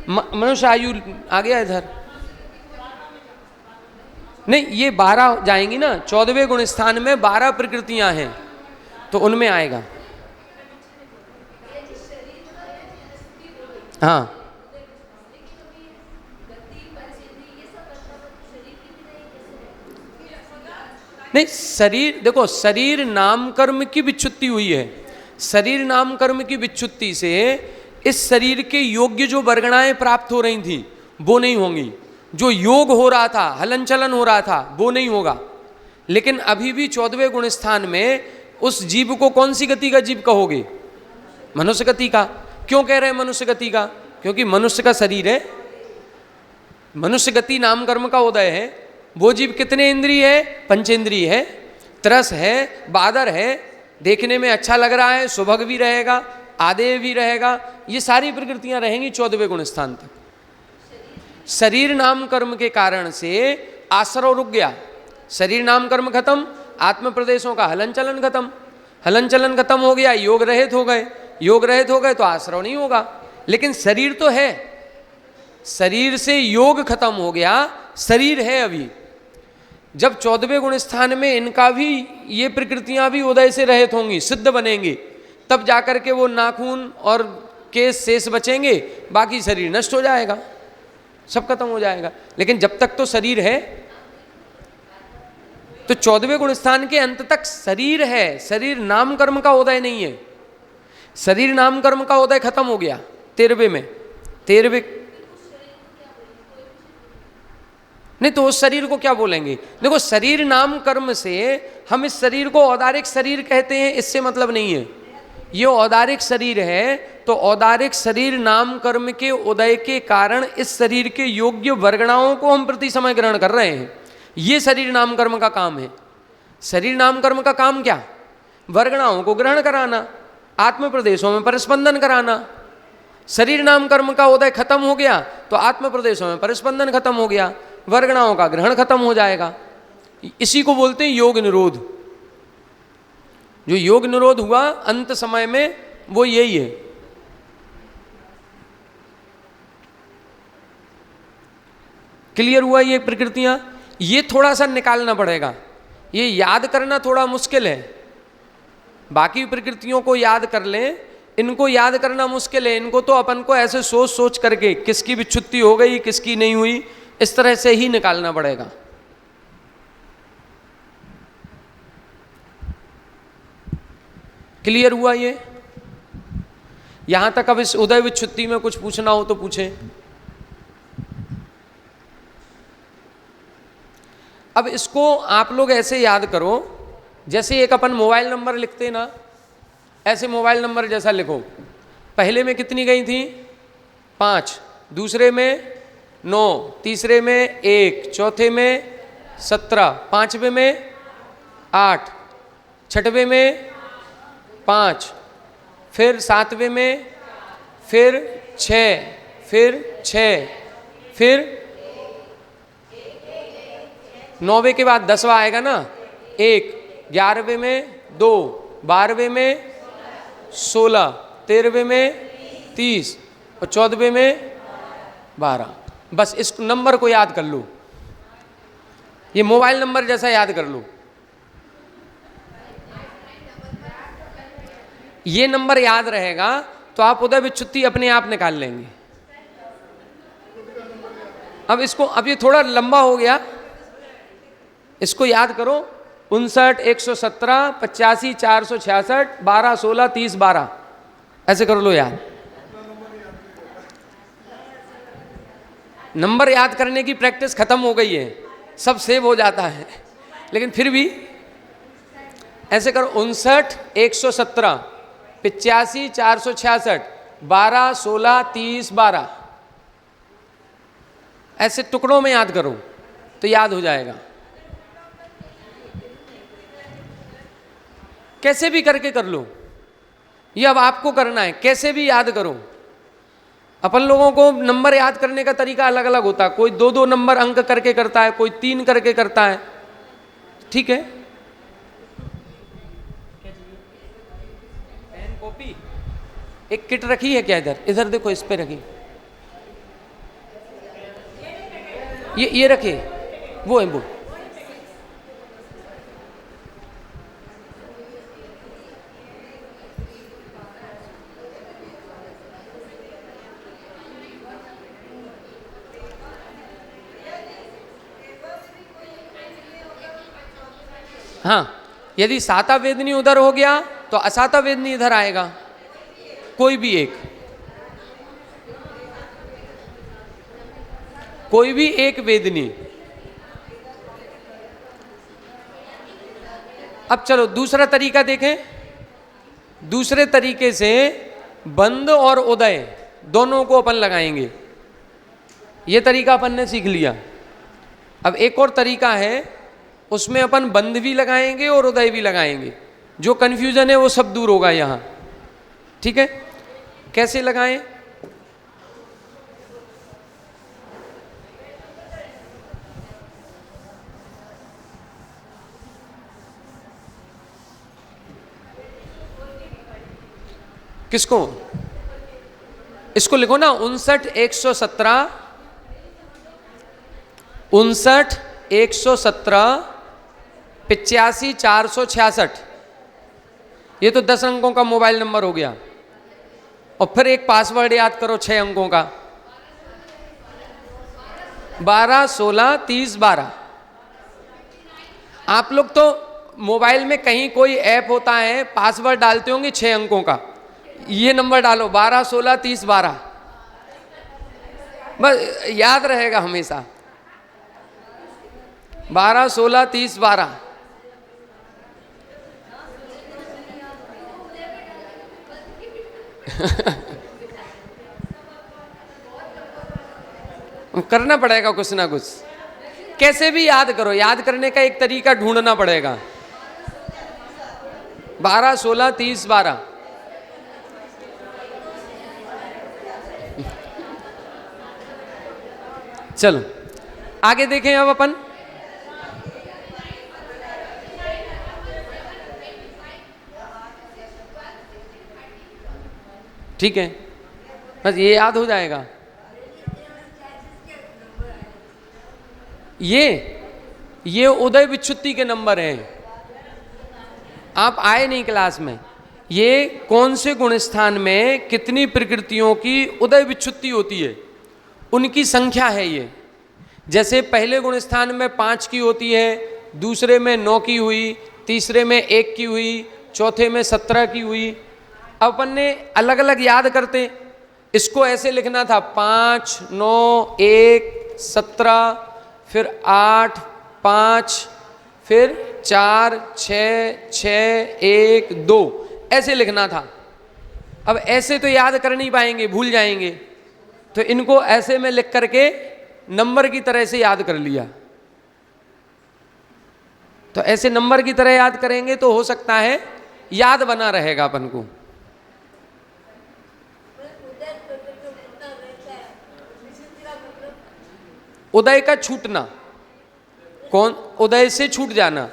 मनुष्य आयु आ गया इधर। नहीं, ये 12 जाएंगी ना, 14वें गुण स्थान में 12 प्रकृतियां हैं, तो उनमें आएगा। हाँ, नहीं शरीर, देखो शरीर नाम कर्म की विच्युति हुई है, शरीर नाम कर्म की विच्युति से इस शरीर के योग्य जो वर्गणाएं प्राप्त हो रही थी वो नहीं होंगी, जो योग हो रहा था, हलन चलन हो रहा था, वो नहीं होगा। लेकिन अभी भी 14वें गुण स्थान में उस जीव को कौन सी गति का जीव कहोगे? मनुष्य गति का। क्यों कह रहे हैं मनुष्य गति का? क्योंकि मनुष्य का शरीर है, मनुष्य गति नाम कर्म का उदय है। वो जीव कितने इंद्रिय है? पंचेंद्रिय है, तरस है, बादर है, देखने में अच्छा लग रहा है, सुभग भी रहेगा, आदेय भी रहेगा, ये सारी प्रकृतियां रहेंगी 14वें गुण स्थान तक। शरीर नाम कर्म के कारण से आश्रव रुक गया, शरीर नाम कर्म खत्म, आत्म प्रदेशों का हलन चलन खत्म, हलन चलन खत्म हो गया, योग रहित हो गए, योग रहित हो गए तो आश्रव नहीं होगा। लेकिन शरीर तो है, शरीर से योग खत्म हो गया, शरीर है अभी। जब 14वें गुण स्थान में इनका भी, ये प्रकृतियां भी उदय से रहित होंगी, सिद्ध बनेंगे, तब जाकर के वो नाखून और केस शेष बचेंगे, बाकी शरीर नष्ट हो जाएगा, सब खत्म हो जाएगा। लेकिन जब तक तो शरीर है, तो 14वें गुण स्थान के अंत तक शरीर है, शरीर नाम कर्म का उदय नहीं है। शरीर नाम कर्म का उदय खत्म हो गया 13वें में, 13वें नहीं तो उस शरीर को क्या बोलेंगे? देखो शरीर नाम कर्म से हम इस शरीर को औदारिक शरीर कहते हैं, इससे मतलब नहीं है। ये औदारिक शरीर है, तो औदारिक शरीर नाम कर्म के उदय के कारण इस शरीर के योग्य वर्गणाओं को हम प्रति समय ग्रहण कर रहे हैं। ये शरीर नाम कर्म का काम है। शरीर नाम कर्म का काम क्या? वर्गणाओं को ग्रहण कराना, आत्म प्रदेशों में परिस्पंदन कराना। शरीर नाम कर्म का उदय खत्म हो गया तो आत्म प्रदेशों में परिस्पंदन खत्म हो गया, वर्गणाओं का ग्रहण खत्म हो जाएगा। इसी को बोलते हैं योग निरोध। जो योग निरोध हुआ अंत समय में वो यही है। क्लियर हुआ? ये प्रकृतियां, ये थोड़ा सा निकालना पड़ेगा, ये याद करना थोड़ा मुश्किल है। बाकी प्रकृतियों को याद कर लें, इनको याद करना मुश्किल है। इनको तो अपन को ऐसे सोच सोच करके किसकी विच्युति हो गई, किसकी नहीं हुई, इस तरह से ही निकालना पड़ेगा। क्लियर हुआ ये? यहां तक अब इस उदय विच्युति में कुछ पूछना हो तो पूछें। अब इसको आप लोग ऐसे याद करो, जैसे एक अपन मोबाइल नंबर लिखते ना, ऐसे मोबाइल नंबर जैसा लिखो। पहले में कितनी गई थी? 5, दूसरे में 9, तीसरे में 1, चौथे में 17, पांचवें में 8, छठवें में 5, फिर 7वें में, फिर 6, फिर 6, फिर 9वें के बाद 10वां आएगा ना 1, 11वें में 2, 12वें में 16, 13वें में 30 और 14वें में 12। बस इस नंबर को याद कर लो, ये मोबाइल नंबर जैसा याद कर लो। ये नंबर याद रहेगा तो आप उदय विच्युति अपने आप निकाल लेंगे। अब इसको, अब ये थोड़ा लंबा हो गया, इसको याद करो। 59, 117, 85, 466, 12, 16, 30, 12, ऐसे कर लो याद। नंबर याद करने की प्रैक्टिस खत्म हो गई है, सब सेव हो जाता है, लेकिन फिर भी ऐसे करो। 59, 117, 85, 466, 12, 16, 30, 12, ऐसे टुकड़ों में याद करो तो याद हो जाएगा। कैसे भी करके कर लो, ये अब आपको करना है, कैसे भी याद करो। अपन लोगों को नंबर याद करने का तरीका अलग अलग होता है, कोई 2-2 नंबर अंक करके करता है, कोई 3 करके करता है, ठीक है। पेन कॉपी एक किट रखी है क्या इधर? इधर देखो, इस पे रखी, ये रखे, वो है वो। हाँ, यदि साता वेदनी उधर हो गया तो असाता वेदनी इधर आएगा, कोई भी एक, कोई भी एक वेदनी। अब चलो दूसरा तरीका देखें। दूसरे तरीके से बंद और उदय दोनों को अपन लगाएंगे। ये तरीका अपन ने सीख लिया। अब एक और तरीका है, उसमें अपन बंद भी लगाएंगे और उदय भी लगाएंगे। जो कंफ्यूजन है वो सब दूर होगा यहाँ, ठीक है। कैसे लगाएं? किसको? इसको लिखो ना, 59 117, 59 117 85 466। ये तो 10 अंकों का मोबाइल नंबर हो गया। और फिर एक पासवर्ड याद करो 6 अंकों का, 12 16 30 12। आप लोग तो मोबाइल में कहीं कोई ऐप होता है, पासवर्ड डालते होंगे 6 अंकों का। ये नंबर डालो 12 16 30 12, बस याद रहेगा हमेशा, 12 16 30 12। करना पड़ेगा कुछ ना कुछ, कैसे भी याद करो, याद करने का एक तरीका ढूंढना पड़ेगा। 12 16 30 12। चलो आगे देखें अब अपन। ठीक है, बस ये याद हो जाएगा। ये उदय विच्छुत्ति के नंबर हैं। आप आए नहीं क्लास में। ये कौन से गुण स्थान में कितनी प्रकृतियों की उदय विच्छुत्ति होती है, उनकी संख्या है ये। जैसे पहले गुण स्थान में 5 की होती है, दूसरे में 9 की हुई, तीसरे में 1 की हुई, चौथे में 17 की हुई। अब अपन ने अलग अलग याद करते, इसको ऐसे लिखना था 5 9 1 17, फिर 8 5, फिर 4 6 6 1 2, ऐसे लिखना था। अब ऐसे तो याद कर नहीं पाएंगे, भूल जाएंगे, तो इनको ऐसे में लिख करके नंबर की तरह से याद कर लिया। तो ऐसे नंबर की तरह याद करेंगे तो हो सकता है याद बना रहेगा अपन को। उदय का छूटना, कौन? उदय से छूट जाना।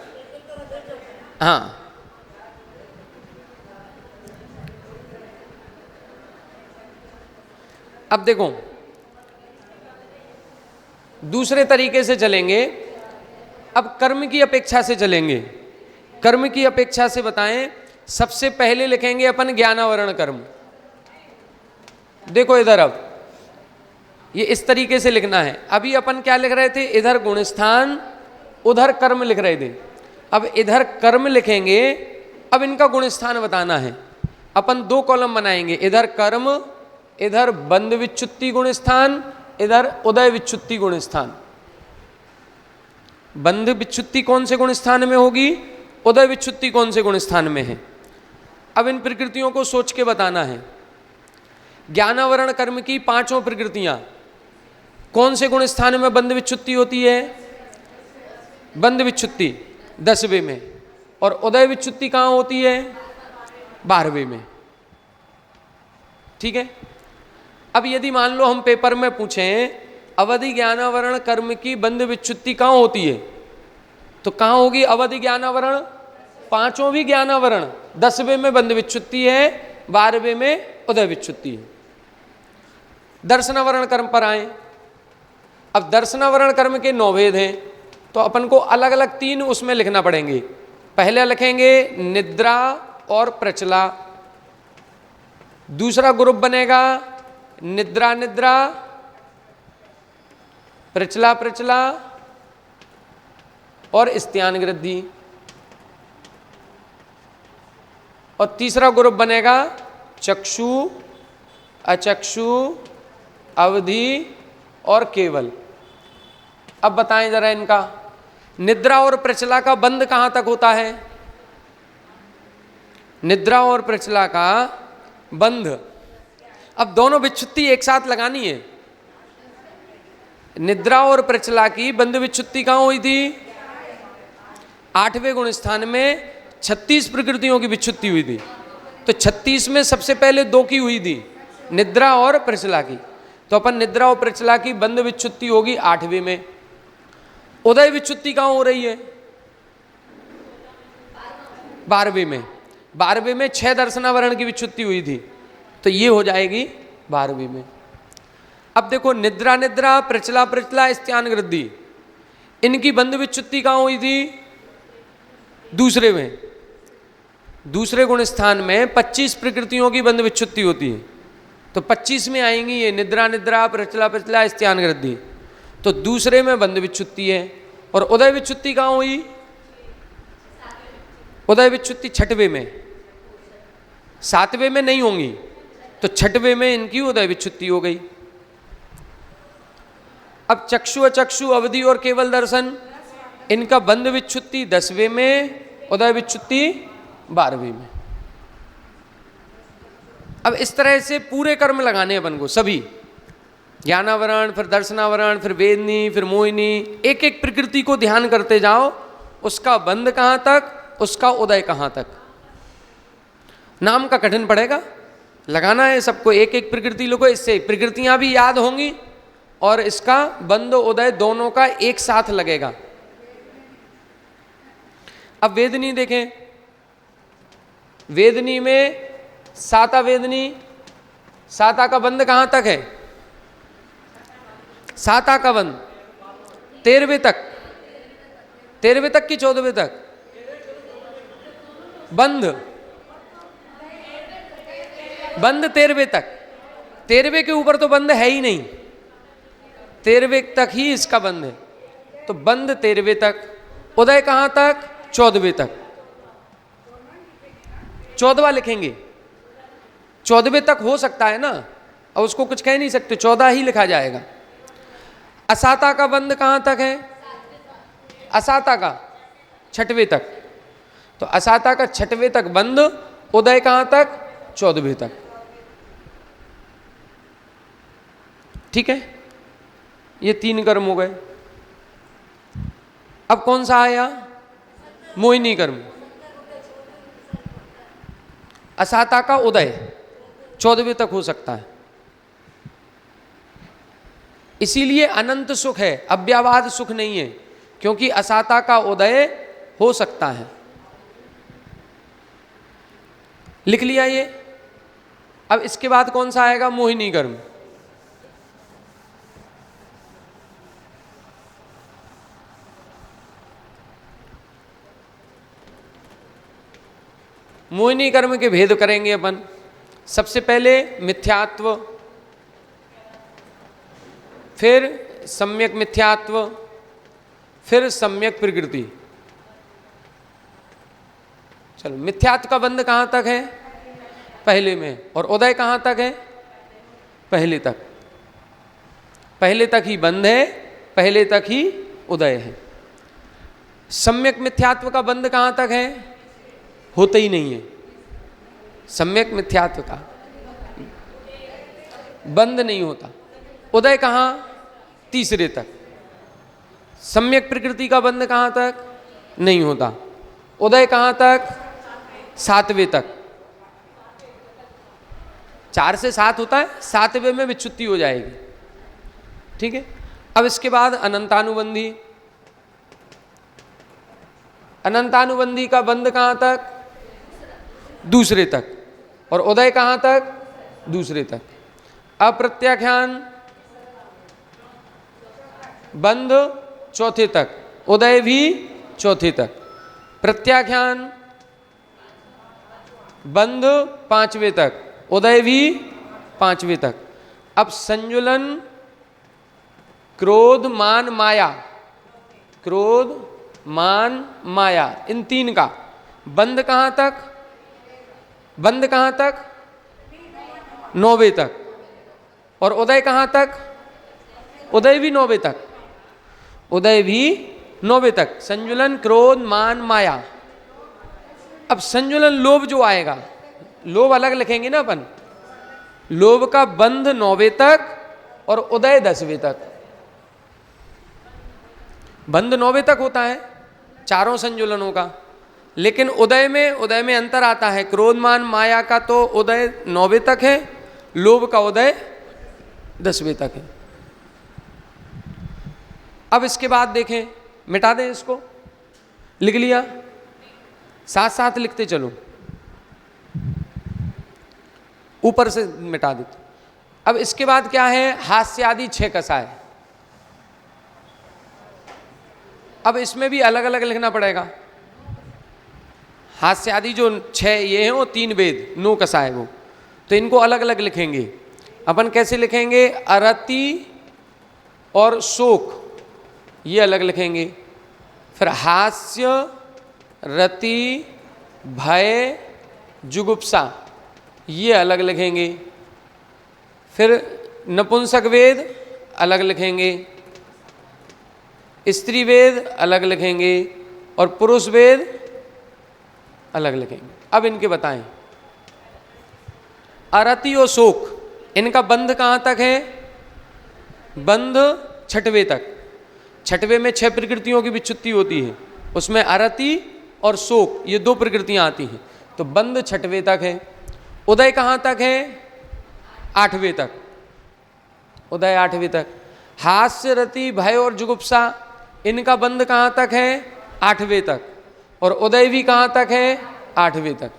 हाँ, अब देखो दूसरे तरीके से चलेंगे। अब कर्म की अपेक्षा से चलेंगे। कर्म की अपेक्षा से बताएं, सबसे पहले लिखेंगे अपन ज्ञानावरण कर्म। देखो इधर, अब ये इस तरीके से लिखना है। अभी अपन क्या लिख रहे थे? इधर गुणस्थान, उधर कर्म लिख रहे थे। अब इधर कर्म लिखेंगे, अब इनका गुणस्थान बताना है। अपन 2 कॉलम बनाएंगे, इधर कर्म, इधर बंध विच्छुत्ति गुणस्थान, इधर उदय विच्छुत्ति गुणस्थान। बंध विच्छुत्ति कौन से गुणस्थान में होगी, उदय विच्छुत्ति कौन से गुणस्थान में है। अब इन प्रकृतियों को सोच के बताना है। ज्ञानावरण कर्म की 5 प्रकृतियां कौन से गुण स्थान में बंध विच्छुत्ति होती है? बंध विच्छुत्ति 10वें में, और उदय विच्छुत्ति कहाँ होती है? 12वें में। ठीक है, अब यदि मान लो हम पेपर में पूछें अवधि ज्ञानावरण कर्म की बंध विच्युत्ति कहाँ होती है, तो कहाँ होगी अवधि ज्ञानावरण? पांचों भी ज्ञानावरण, 10वें में बंध विच्युत्ति है, 12वें में उदय विच्युत्ति है। दर्शनावरण कर्म पर आए। अब दर्शनावरण कर्म के 9 भेद हैं, तो अपन को अलग अलग 3 उसमें लिखना पड़ेंगे। पहले लिखेंगे निद्रा और प्रचला, दूसरा ग्रुप बनेगा निद्रा निद्रा, प्रचला प्रचला और स्त्यान वृद्धि, और तीसरा ग्रुप बनेगा चक्षु अचक्षु अवधि और केवल। अब बताएं जरा इनका, निद्रा और प्रचला का बंध कहां तक होता है? निद्रा और प्रचला का बंध, अब दोनों विच्युत्ति एक साथ लगानी है। निद्रा और प्रचला की बंध विच्युत्ति कहां हुई थी? 8वें गुण स्थान में 36 प्रकृतियों की विच्युत्ति हुई थी। तो 36 में सबसे पहले 2 की हुई थी, निद्रा और प्रचला की। तो अपन निद्रा और प्रचला की बंध विच्युत्ति होगी 8वें में। उदय विच्युत्ति कहां हो रही है? 12वें में। 12वें में 6 दर्शनावरण की विच्युत्ति हुई थी, तो ये हो जाएगी 12वें में। अब देखो निद्रा निद्रा प्रचला प्रचला स्त्यान वृद्धि, इनकी बंध विच्युत्ति कहां हुई थी? दूसरे में। दूसरे गुण स्थान में 25 प्रकृतियों की बंध विच्युत्ति होती है, तो 25 में आएंगी ये निद्रा निद्रा प्रचला प्रचला स्त्यान वृद्धि। तो दूसरे में बंध विच्युत्ति है। और उदय विच्युत्ति कहां हुई? उदय विच्युत्ति 6वें में। 7वें में नहीं होंगी, तो 6वें में इनकी उदय विच्युत्ति हो गई। अब चक्षु अचक्षु अवधि और केवल दर्शन, इनका बंध विच्युत्ति 10वें में, उदय विच्युत्ति 12वें में। अब इस तरह से पूरे कर्म लगाने अपन को, सभी ज्ञानावरण, फिर दर्शनावरण, फिर वेदनी, फिर मोहिनी, एक एक प्रकृति को ध्यान करते जाओ, उसका बंध कहां तक, उसका उदय कहां तक। नाम का कठिन पड़ेगा, लगाना है सबको, एक एक प्रकृति लोगों, इससे प्रकृतियां भी याद होंगी और इसका बंध उदय दोनों का एक साथ लगेगा। अब वेदनी देखें, वेदनी में साता वेदनी, साता का बंध कहां तक है? साता का बंध 13वें तक, 13वें तक कि 14वें तक बंध? बंध 13वें तक, 13वें के ऊपर तो बंध है ही नहीं, 13वें तक ही इसका बंध है। तो बंध 13वें तक, उदय कहां तक? 14वें तक। 14वां लिखेंगे, 14वें तक हो सकता है ना, और उसको कुछ कह नहीं सकते, 14 ही लिखा जाएगा। असाता का बंध कहां तक है? असाता का 6वें तक। तो असाता का 6वें तक बंध, उदय कहां तक? 14वें तक। ठीक है, ये 3 कर्म हो गए। अब कौन सा आया? मोहिनी कर्म। असाता का उदय 14वें तक हो सकता है, इसीलिए अनंत सुख है, अव्यावाद सुख नहीं है, क्योंकि असाता का उदय हो सकता है। लिख लिया ये। अब इसके बाद कौन सा आएगा? मोहिनी कर्म। मोहिनी कर्म के भेद करेंगे अपन। सबसे पहले मिथ्यात्व, फिर सम्यक मिथ्यात्व, फिर सम्यक प्रकृति। चलो, मिथ्यात्व का बंध कहां तक है? पहले में। और उदय कहां तक है? पहले तक। पहले तक ही बंध है, पहले तक ही उदय है। सम्यक मिथ्यात्व का बंध कहां तक है? होता ही नहीं है। सम्यक मिथ्यात्व का बंध नहीं होता। उदय कहां? तीसरे तक। सम्यक प्रकृति का बंध कहां तक? नहीं होता। उदय कहां तक? 7वें तक। 4 से 7 होता है, 7वें में विच्युत्ति हो जाएगी। ठीक है। अब इसके बाद अनंतानुबंधी। अनंतानुबंधी का बंध कहाँ तक? दूसरे तक। और उदय कहाँ तक? दूसरे तक। अप्रत्याख्यान बंध चौथे तक, उदय भी चौथे तक। प्रत्याख्यान बंध 5वें तक, उदय भी 5वें तक। अब संजुलन क्रोध मान माया, क्रोध मान माया, इन 3 का बंध कहाँ तक? बंध कहाँ तक? 9वें तक। और उदय कहाँ तक? उदय भी 9वें तक, उदय भी 9वें तक। संजुलन क्रोध मान माया। अब संजुलन लोभ जो आएगा, लोभ अलग लिखेंगे ना अपन, लोभ का बंध 9वें तक और उदय 10वें तक। बंध 9वें तक होता है चारों संजुलनों का, लेकिन उदय में अंतर आता है। क्रोध मान माया का तो उदय 9वें तक है, लोभ का उदय 10वें तक है। अब इसके बाद देखें, मिटा दें इसको, लिख लिया, साथ साथ लिखते चलो, ऊपर से मिटा देते। अब इसके बाद क्या है? हास्य आदि 6 कसाय। अब इसमें भी अलग अलग लिखना पड़ेगा। हास्य आदि जो 6 ये हैं वो 3 वेद 9 कसाय वो, तो इनको अलग अलग लिखेंगे। अपन कैसे लिखेंगे? अरति और शोक ये अलग लिखेंगे। फिर हास्य, रति, भय, जुगुप्सा ये अलग लिखेंगे। फिर नपुंसक वेद अलग लिखेंगे, स्त्री वेद अलग लिखेंगे और पुरुष वेद अलग लिखेंगे। अब इनके बताएं। अरति और शोक, इनका बंध कहाँ तक है? बंध 6वें तक। 6वें में 6 प्रकृतियों की विच्युत्ति होती है, उसमें अरति और शोक ये 2 प्रकृतियां आती हैं, तो बंध 6वें तक है। उदय कहाँ तक है? 8वें तक, उदय 8वें तक। हास्य, रति, भय और जुगुप्सा इनका बंध कहाँ तक है? 8वें तक। और उदय भी कहाँ तक है? 8वें तक।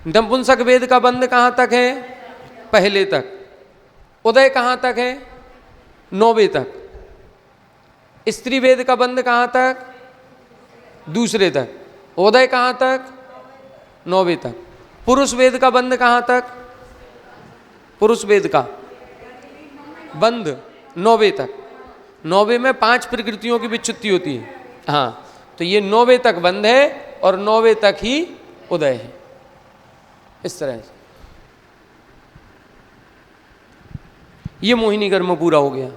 नपुंसक वेद का बंध कहाँ तक है? पहले तक। उदय कहाँ तक है? 9वें तक। स्त्री वेद का बंध कहाँ तक? दूसरे तक। उदय कहाँ तक? 9वें तक। पुरुष वेद का बंध कहाँ तक? पुरुष वेद का बंध 9वें तक। 9वें में 5 प्रकृतियों की विच्युत्ति होती है। हाँ, तो ये 9वें तक बंध है और 9वें तक ही उदय है। इस तरह से ये मोहिनी कर्म पूरा हो गया।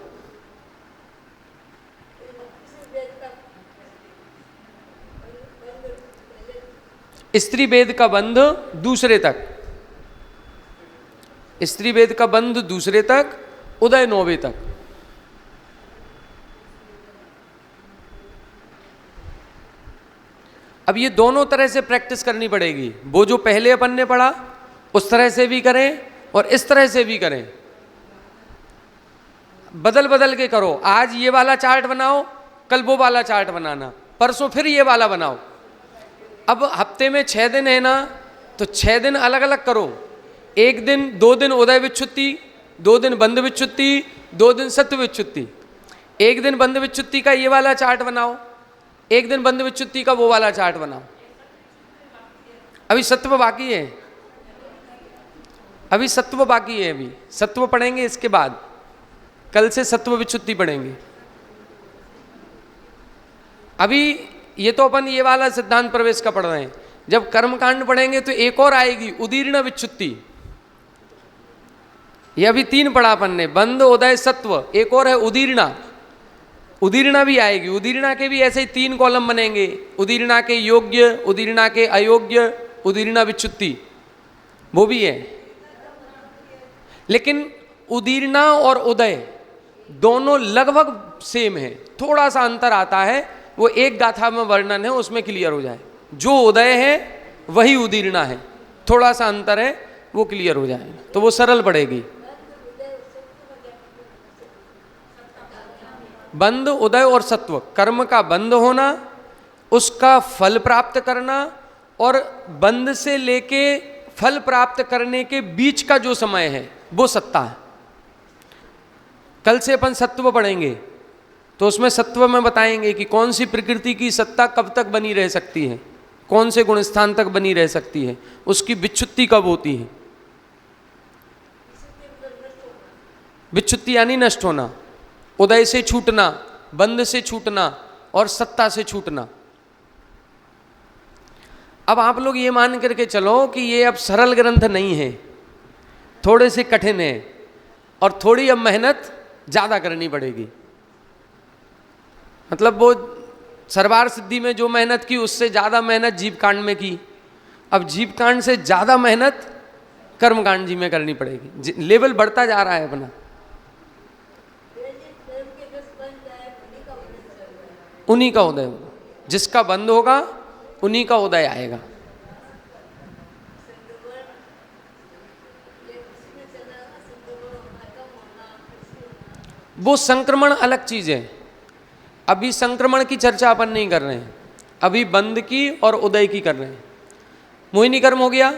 स्त्री वेद का बंध दूसरे तक, स्त्री वेद का बंध दूसरे तक, उदय 9वें तक। अब ये दोनों तरह से प्रैक्टिस करनी पड़ेगी। वो जो पहले अपन ने पढ़ा उस तरह से भी करें और इस तरह से भी करें, बदल बदल के करो। आज ये वाला चार्ट बनाओ, कल वो वाला चार्ट बनाना, परसों फिर ये वाला बनाओ। अब हफ्ते में 6 दिन है ना, तो 6 दिन अलग अलग करो। 1 दिन 2 दिन उदय विच्युत्ति, 2 दिन बंध विच्युत्ति, 2 दिन सत्व विच्युत्ति। 1 दिन बंध विच्युत्ति का ये वाला चार्ट बनाओ, 1 दिन बंध विच्युत्ति का वो वाला चार्ट बनाओ। अभी सत्व बाकी है, अभी सत्व बाकी है। अभी सत्व पढ़ेंगे, इसके बाद कल से सत्व विच्युत्ति पढ़ेंगे। अभी ये तो अपन ये वाला सिद्धांत प्रवेश का पढ़ रहे हैं। जब कर्मकांड पढ़ेंगे तो एक और आएगी, उदीर्ण विच्युत्ति। ये अभी 3 पढ़ा अपन ने, बंध, उदय, सत्व। एक और है उदीर्णा, उदीर्णा भी आएगी। उदीर्णा के भी ऐसे ही 3 कॉलम बनेंगे, उदीर्णा के योग्य, उदीर्णा के अयोग्य, उदीर्णा विच्युत्ति, वो भी है। लेकिन उदीर्णा और उदय दोनों लगभग सेम है, थोड़ा सा अंतर आता है, वो एक गाथा में वर्णन है, उसमें क्लियर हो जाए। जो उदय है वही उदीर्णा है, थोड़ा सा अंतर है, वो क्लियर हो जाएगा, तो वो सरल पड़ेगी। बंध, उदय और सत्व, कर्म का बंध होना, उसका फल प्राप्त करना, और बंध से लेके फल प्राप्त करने के बीच का जो समय है वो सत्ता है। कल से अपन सत्व पढ़ेंगे, तो उसमें सत्व में बताएंगे कि कौन सी प्रकृति की सत्ता कब तक बनी रह सकती है, कौन से गुण स्थान तक बनी रह सकती है, उसकी विच्छुत्ति कब होती है। विच्छुत्ति यानी नष्ट होना, उदय से छूटना, बंध से छूटना और सत्ता से छूटना। अब आप लोग ये मान करके चलो कि ये अब सरल ग्रंथ नहीं है, थोड़े से कठिन है और थोड़ी अब मेहनत ज़्यादा करनी पड़ेगी। मतलब वो सर्वार सिद्धि में जो मेहनत की उससे ज़्यादा मेहनत जीव कांड में की, अब जीव कांड से ज़्यादा मेहनत कर्म कांड जी में करनी पड़ेगी। लेवल बढ़ता जा रहा है अपना। उन्हीं का उदय होगा, जिसका बंद होगा उन्हीं का उदय आएगा। वो संक्रमण अलग चीज है, अभी संक्रमण की चर्चा अपन नहीं कर रहे हैं, अभी बंद की और उदय की कर रहे हैं। मोहिनी कर्म हो गया,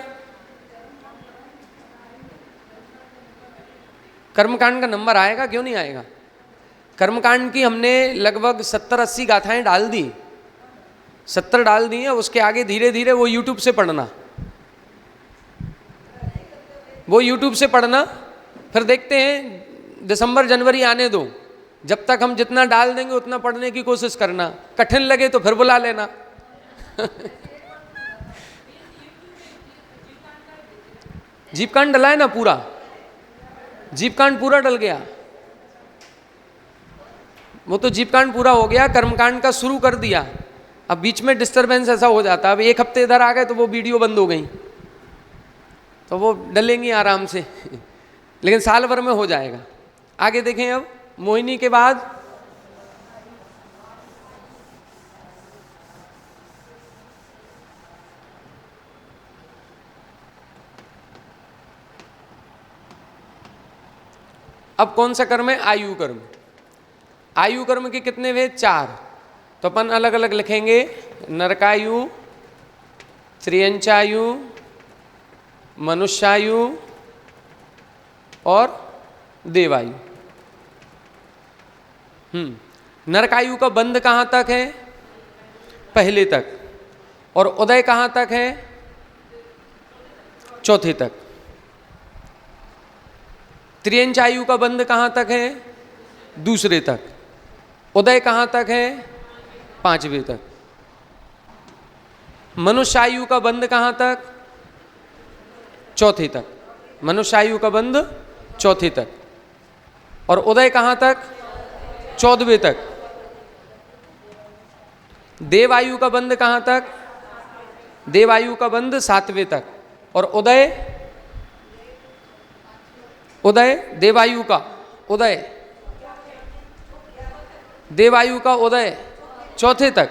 कर्मकांड का नंबर आएगा, क्यों नहीं आएगा। कर्मकांड की हमने लगभग 70-80 गाथाएं डाल दी, 70 डाल दी है। उसके आगे धीरे धीरे वो यूट्यूब से पढ़ना, वो यूट्यूब से पढ़ना, फिर देखते हैं दिसंबर जनवरी आने दो, जब तक हम जितना डाल देंगे उतना पढ़ने की कोशिश करना, कठिन लगे तो फिर बुला लेना। जीवकांड डला है ना पूरा, जीवकांड पूरा डल गया, वो तो जीवकांड पूरा हो गया, कर्मकांड का शुरू कर दिया। अब बीच में डिस्टरबेंस ऐसा हो जाता, अब एक हफ्ते इधर आ गए तो वो वीडियो बंद हो गई, तो वो डलेंगी आराम से, लेकिन साल भर में हो जाएगा। आगे देखें, अब मोहिनी के बाद अब कौन सा कर्म है, आयु कर्म। आयु कर्म के कितने भेद, 4, तो अपन अलग अलग लिखेंगे, नरकायु, त्रियंचायु, मनुष्यायु और देवायु। नरकायु का बंध कहाँ तक है, पहले तक, और उदय कहाँ तक है, चौथे तक। त्रियंचायु का बंध कहाँ तक है, दूसरे तक। उदय कहाँ तक है, 5वें तक। मनुष्यायु का बंध कहाँ तक, चौथे तक। मनुष्यायु का बंध चौथे तक, और उदय कहाँ तक, 14वें तक। देवायु का बंध कहाँ तक, देवायु का बंध 7वें तक, और उदय, उदय देवायु का उदय, देवायु का उदय चौथे तक,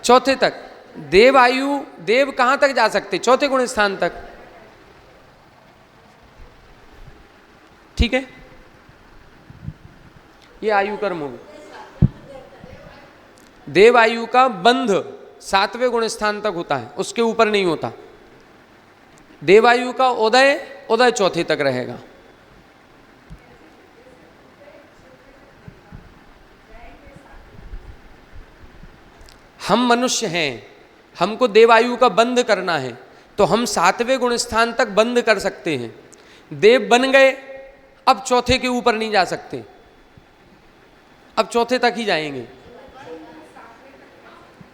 चौथे तक। देवायु, देव कहाँ तक जा सकते, चौथे गुण स्थान तक, ठीक है। ये आयु कर्म हो गया। देवायु का बंध 7वें गुण स्थान तक होता है, उसके ऊपर नहीं होता। देवायु का उदय, उदय चौथे तक रहेगा। हम मनुष्य हैं, हमको देवायु का बंध करना है, तो हम 7वें गुण स्थान तक बंध कर सकते हैं। देव बन गए, अब चौथे के ऊपर नहीं जा सकते, अब चौथे तक ही जाएंगे।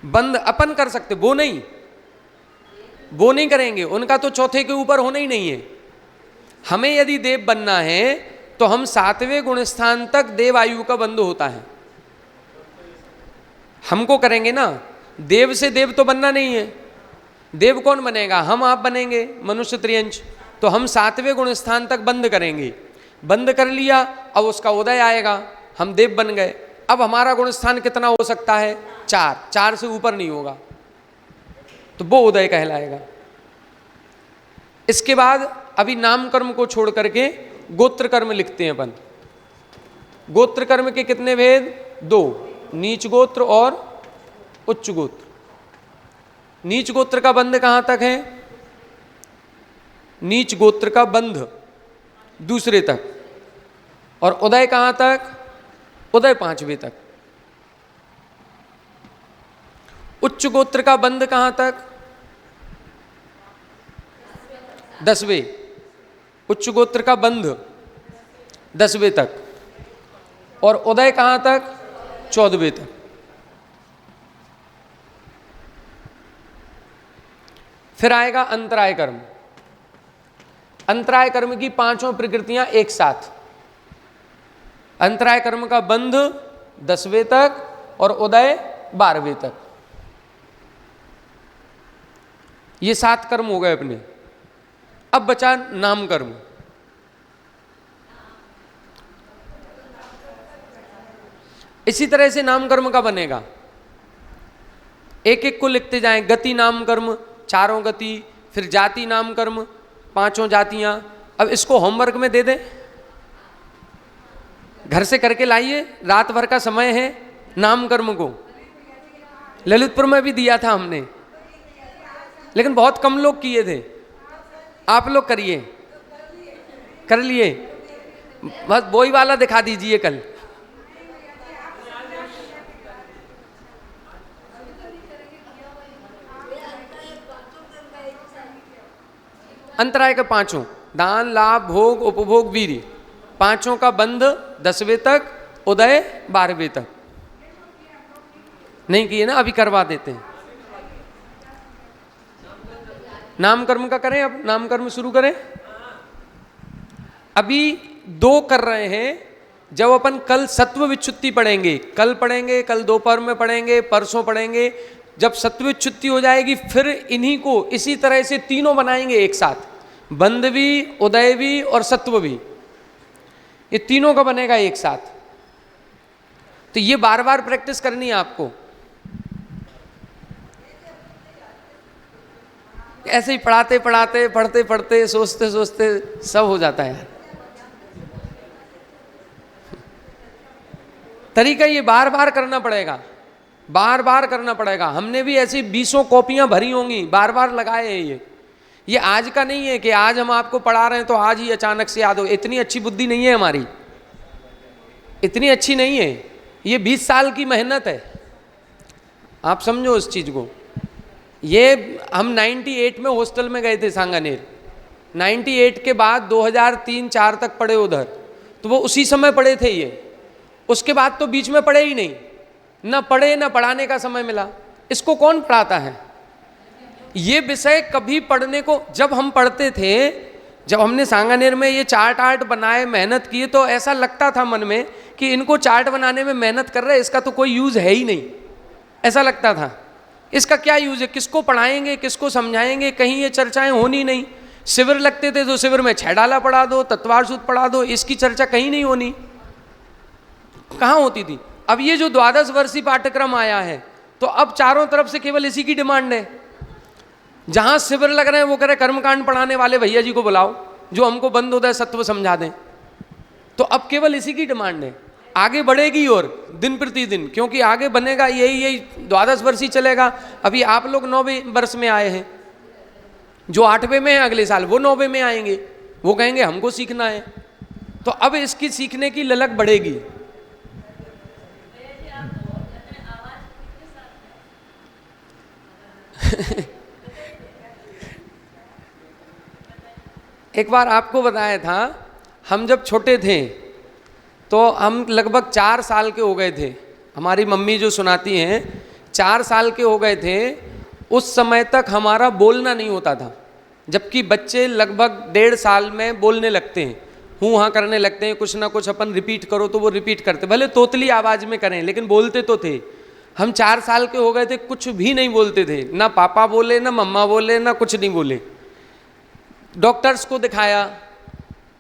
बंद अपन कर सकते, वो नहीं, वो नहीं करेंगे, उनका तो चौथे के ऊपर होना ही नहीं है। हमें यदि देव बनना है तो हम 7वें गुण स्थान तक देव आयु का बंध होता है, हमको करेंगे ना। देव से देव तो बनना नहीं है, देव कौन बनेगा, हम आप बनेंगे, मनुष्य त्रियंच। तो हम 7वें गुण स्थान तक बंद करेंगे, बंद कर लिया, अब उसका उदय आएगा, हम देव बन गए। अब हमारा गुण स्थान कितना हो सकता है, 4, 4 से ऊपर नहीं होगा, तो वो उदय कहलाएगा। इसके बाद अभी नाम कर्म को छोड़ करके गोत्र कर्म लिखते हैं अपन। गोत्र कर्म के कितने भेद? 2, नीच गोत्र और उच्च गोत्र। नीच गोत्र का बंध कहां तक है? नीच गोत्र का बंध दूसरे तक। और उदय कहां तक? उदय 5वें तक। उच्च गोत्र का बंध कहां तक? 10वें। उच्च गोत्र का बंध 10वें तक। और उदय कहां तक? 14वें तक। फिर आएगा अंतराय कर्म। अंतराय कर्म की 5 प्रकृतियां एक साथ। अंतराय कर्म का बंध 10वें तक और उदय 12वें तक। ये 7 कर्म हो गए अपने। अब बचा नाम कर्म। इसी तरह से नाम कर्म का बनेगा, एक एक को लिखते जाएं। गति नाम कर्म 4 गति, फिर जाति नाम कर्म 5 जातियां। अब इसको होमवर्क में दे दें, घर से करके लाइए, रात भर का समय है। नाम कर्म को ललितपुर में भी दिया था हमने, लेकिन बहुत कम लोग किए थे। आप लोग करिए, कर लिए, बस वही वाला दिखा दीजिए कल। अंतराय के 5 दान, लाभ, भोग, उपभोग, वीर्य, 5 का बंध 10वें तक, उदय 12वें तक। नहीं किए ना? अभी करवा देते हैं। नाम कर्म का करें, अब नाम कर्म शुरू करें। अभी 2 कर रहे हैं। जब अपन कल सत्व विच्छुत्ति पढ़ेंगे, कल पढ़ेंगे, कल दोपहर में पढ़ेंगे, परसों पढ़ेंगे। जब सत्व विच्छुत्ति हो जाएगी, फिर इन्हीं को इसी तरह से तीनों बनाएंगे एक साथ, बंध भी, उदय भी और सत्व भी। ये तीनों का बनेगा एक साथ। तो ये बार बार प्रैक्टिस करनी है आपको। ऐसे ही पढ़ाते पढ़ाते, पढ़ते पढ़ते, सोचते सोचते सब हो जाता है। तरीका ये बार बार करना पड़ेगा, बार बार करना पड़ेगा। हमने भी ऐसी 20 कॉपियां भरी होंगी, बार बार लगाए हैं। ये आज का नहीं है कि आज हम आपको पढ़ा रहे हैं तो आज ही अचानक से याद हो। इतनी अच्छी बुद्धि नहीं है हमारी, इतनी अच्छी नहीं है। ये 20 साल की मेहनत है, आप समझो उस चीज को। ये हम 98 में हॉस्टल में गए थे सांगानेर। 98 के बाद 2003-4 तक पढ़े उधर, तो वो उसी समय पढ़े थे ये। उसके बाद तो बीच में पढ़े ही नहीं, ना पढ़े ना पढ़ाने का समय मिला। इसको कौन पढ़ाता है? ये विषय कभी पढ़ने को, जब हम पढ़ते थे, जब हमने सांगानेर में ये चार्ट आर्ट बनाए, मेहनत की, तो ऐसा लगता था मन में कि इनको चार्ट बनाने में मेहनत कर रहे हैं, इसका तो कोई यूज है ही नहीं। ऐसा लगता था, इसका क्या यूज है, किसको पढ़ाएंगे, किसको समझाएंगे, कहीं ये चर्चाएं होनी नहीं। शिविर लगते थे तो शिविर में 6 डाला पढ़ा दो, तत्वार सूत्र पढ़ा दो, इसकी चर्चा कहीं नहीं होनी, कहाँ होती थी। अब ये जो 12 वर्षीय पाठ्यक्रम आया है, तो अब चारों तरफ से केवल इसी की डिमांड है। जहां शिविर लग रहे हैं वो कह रहे कर्मकांड पढ़ाने वाले भैया जी को बुलाओ जो हमको बंद उदय सत्व समझा दें। तो अब केवल इसी की डिमांड है। आगे बढ़ेगी और दिन प्रतिदिन, क्योंकि आगे बनेगा यही 12 वर्षीय चलेगा। अभी आप लोग 9वें वर्ष में आए हैं, जो 8वें में है अगले साल वो 9वें में आएंगे, वो कहेंगे हमको सीखना है। तो अब इसकी सीखने की ललक बढ़ेगी। एक बार आपको बताया था, हम जब छोटे थे तो हम लगभग 4 साल के हो गए थे। हमारी मम्मी जो सुनाती हैं, 4 साल के हो गए थे। उस समय तक हमारा बोलना नहीं होता था, जबकि बच्चे लगभग 1.5 साल में बोलने लगते हैं, हूँ हाँ करने लगते हैं। कुछ ना कुछ अपन रिपीट करो तो वो रिपीट करते, भले तोतली आवाज़ में करें लेकिन बोलते तो थे। हम 4 साल के हो गए थे, कुछ भी नहीं बोलते थे, ना पापा बोले, ना मम्मा बोले, ना कुछ नहीं बोले। डॉक्टर्स को दिखाया,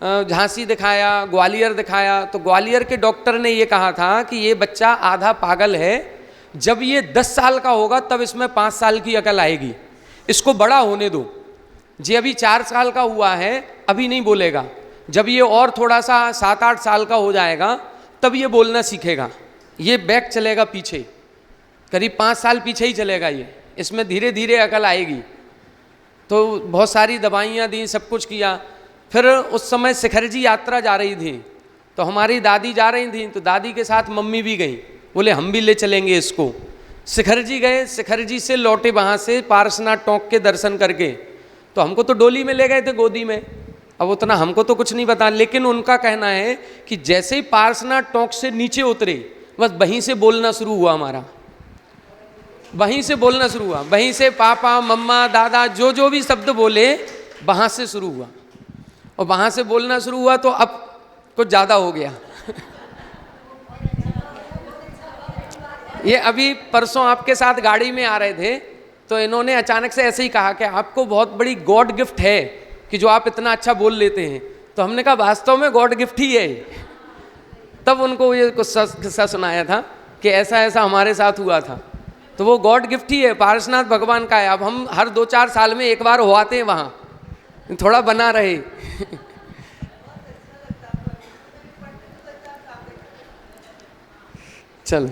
झांसी दिखाया, ग्वालियर दिखाया, तो ग्वालियर के डॉक्टर ने ये कहा था कि ये बच्चा आधा पागल है, जब ये 10 साल का होगा तब इसमें 5 साल की अकल आएगी, इसको बड़ा होने दो। जी अभी 4 साल का हुआ है, अभी नहीं बोलेगा। जब ये और थोड़ा सा 7-8 साल का हो जाएगा तब ये बोलना सीखेगा। ये बैक चलेगा पीछे, करीब 5 साल पीछे ही चलेगा ये। इसमें धीरे धीरे अकल आएगी। तो बहुत सारी दवाइयाँ दी, सब कुछ किया। फिर उस समय शिखर जी यात्रा जा रही थी, तो हमारी दादी जा रही थी, तो दादी के साथ मम्मी भी गई। बोले हम भी ले चलेंगे इसको। शिखर जी गए, शिखर जी से लौटे वहाँ से पारसनाथ टोंक के दर्शन करके। तो हमको तो डोली में ले गए थे, गोदी में। अब उतना हमको तो कुछ नहीं पता, लेकिन उनका कहना है कि जैसे ही पारसनाथ टोंक से नीचे उतरे, बस वहीं से बोलना शुरू हुआ हमारा। वहीं से बोलना शुरू हुआ, वहीं से पापा मम्मा दादा जो जो भी शब्द बोले वहाँ से शुरू हुआ। और वहाँ से बोलना शुरू हुआ तो अब कुछ ज़्यादा हो गया। ये अभी परसों आपके साथ गाड़ी में आ रहे थे, तो इन्होंने अचानक से ऐसे ही कहा कि आपको बहुत बड़ी गॉड गिफ्ट है कि जो आप इतना अच्छा बोल लेते हैं। तो हमने कहा वास्तव में गॉड गिफ्ट ही है। तब उनको ये कुछ किस्सा सुनाया था कि ऐसा ऐसा हमारे साथ हुआ था। तो वो गॉड गिफ्ट ही है, पारसनाथ भगवान का है। अब हम हर 2-4 साल में एक बार हो आते हैं वहाँ, थोड़ा बना रहे। चल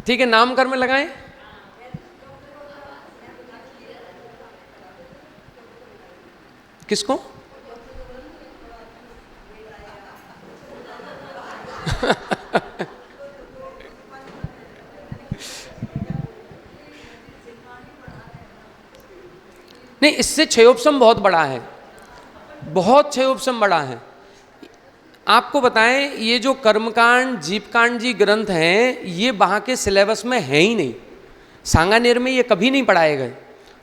ठीक है, नाम कर्म लगाएं। किसको? नहीं, इससे क्षयोपशम बहुत बड़ा है, बहुत क्षयोपशम बड़ा है। आपको बताएं, ये जो कर्मकांड जीवकांड जी ग्रंथ हैं, ये वहाँ के सिलेबस में है ही नहीं। सांगानेर में ये कभी नहीं पढ़ाए गए।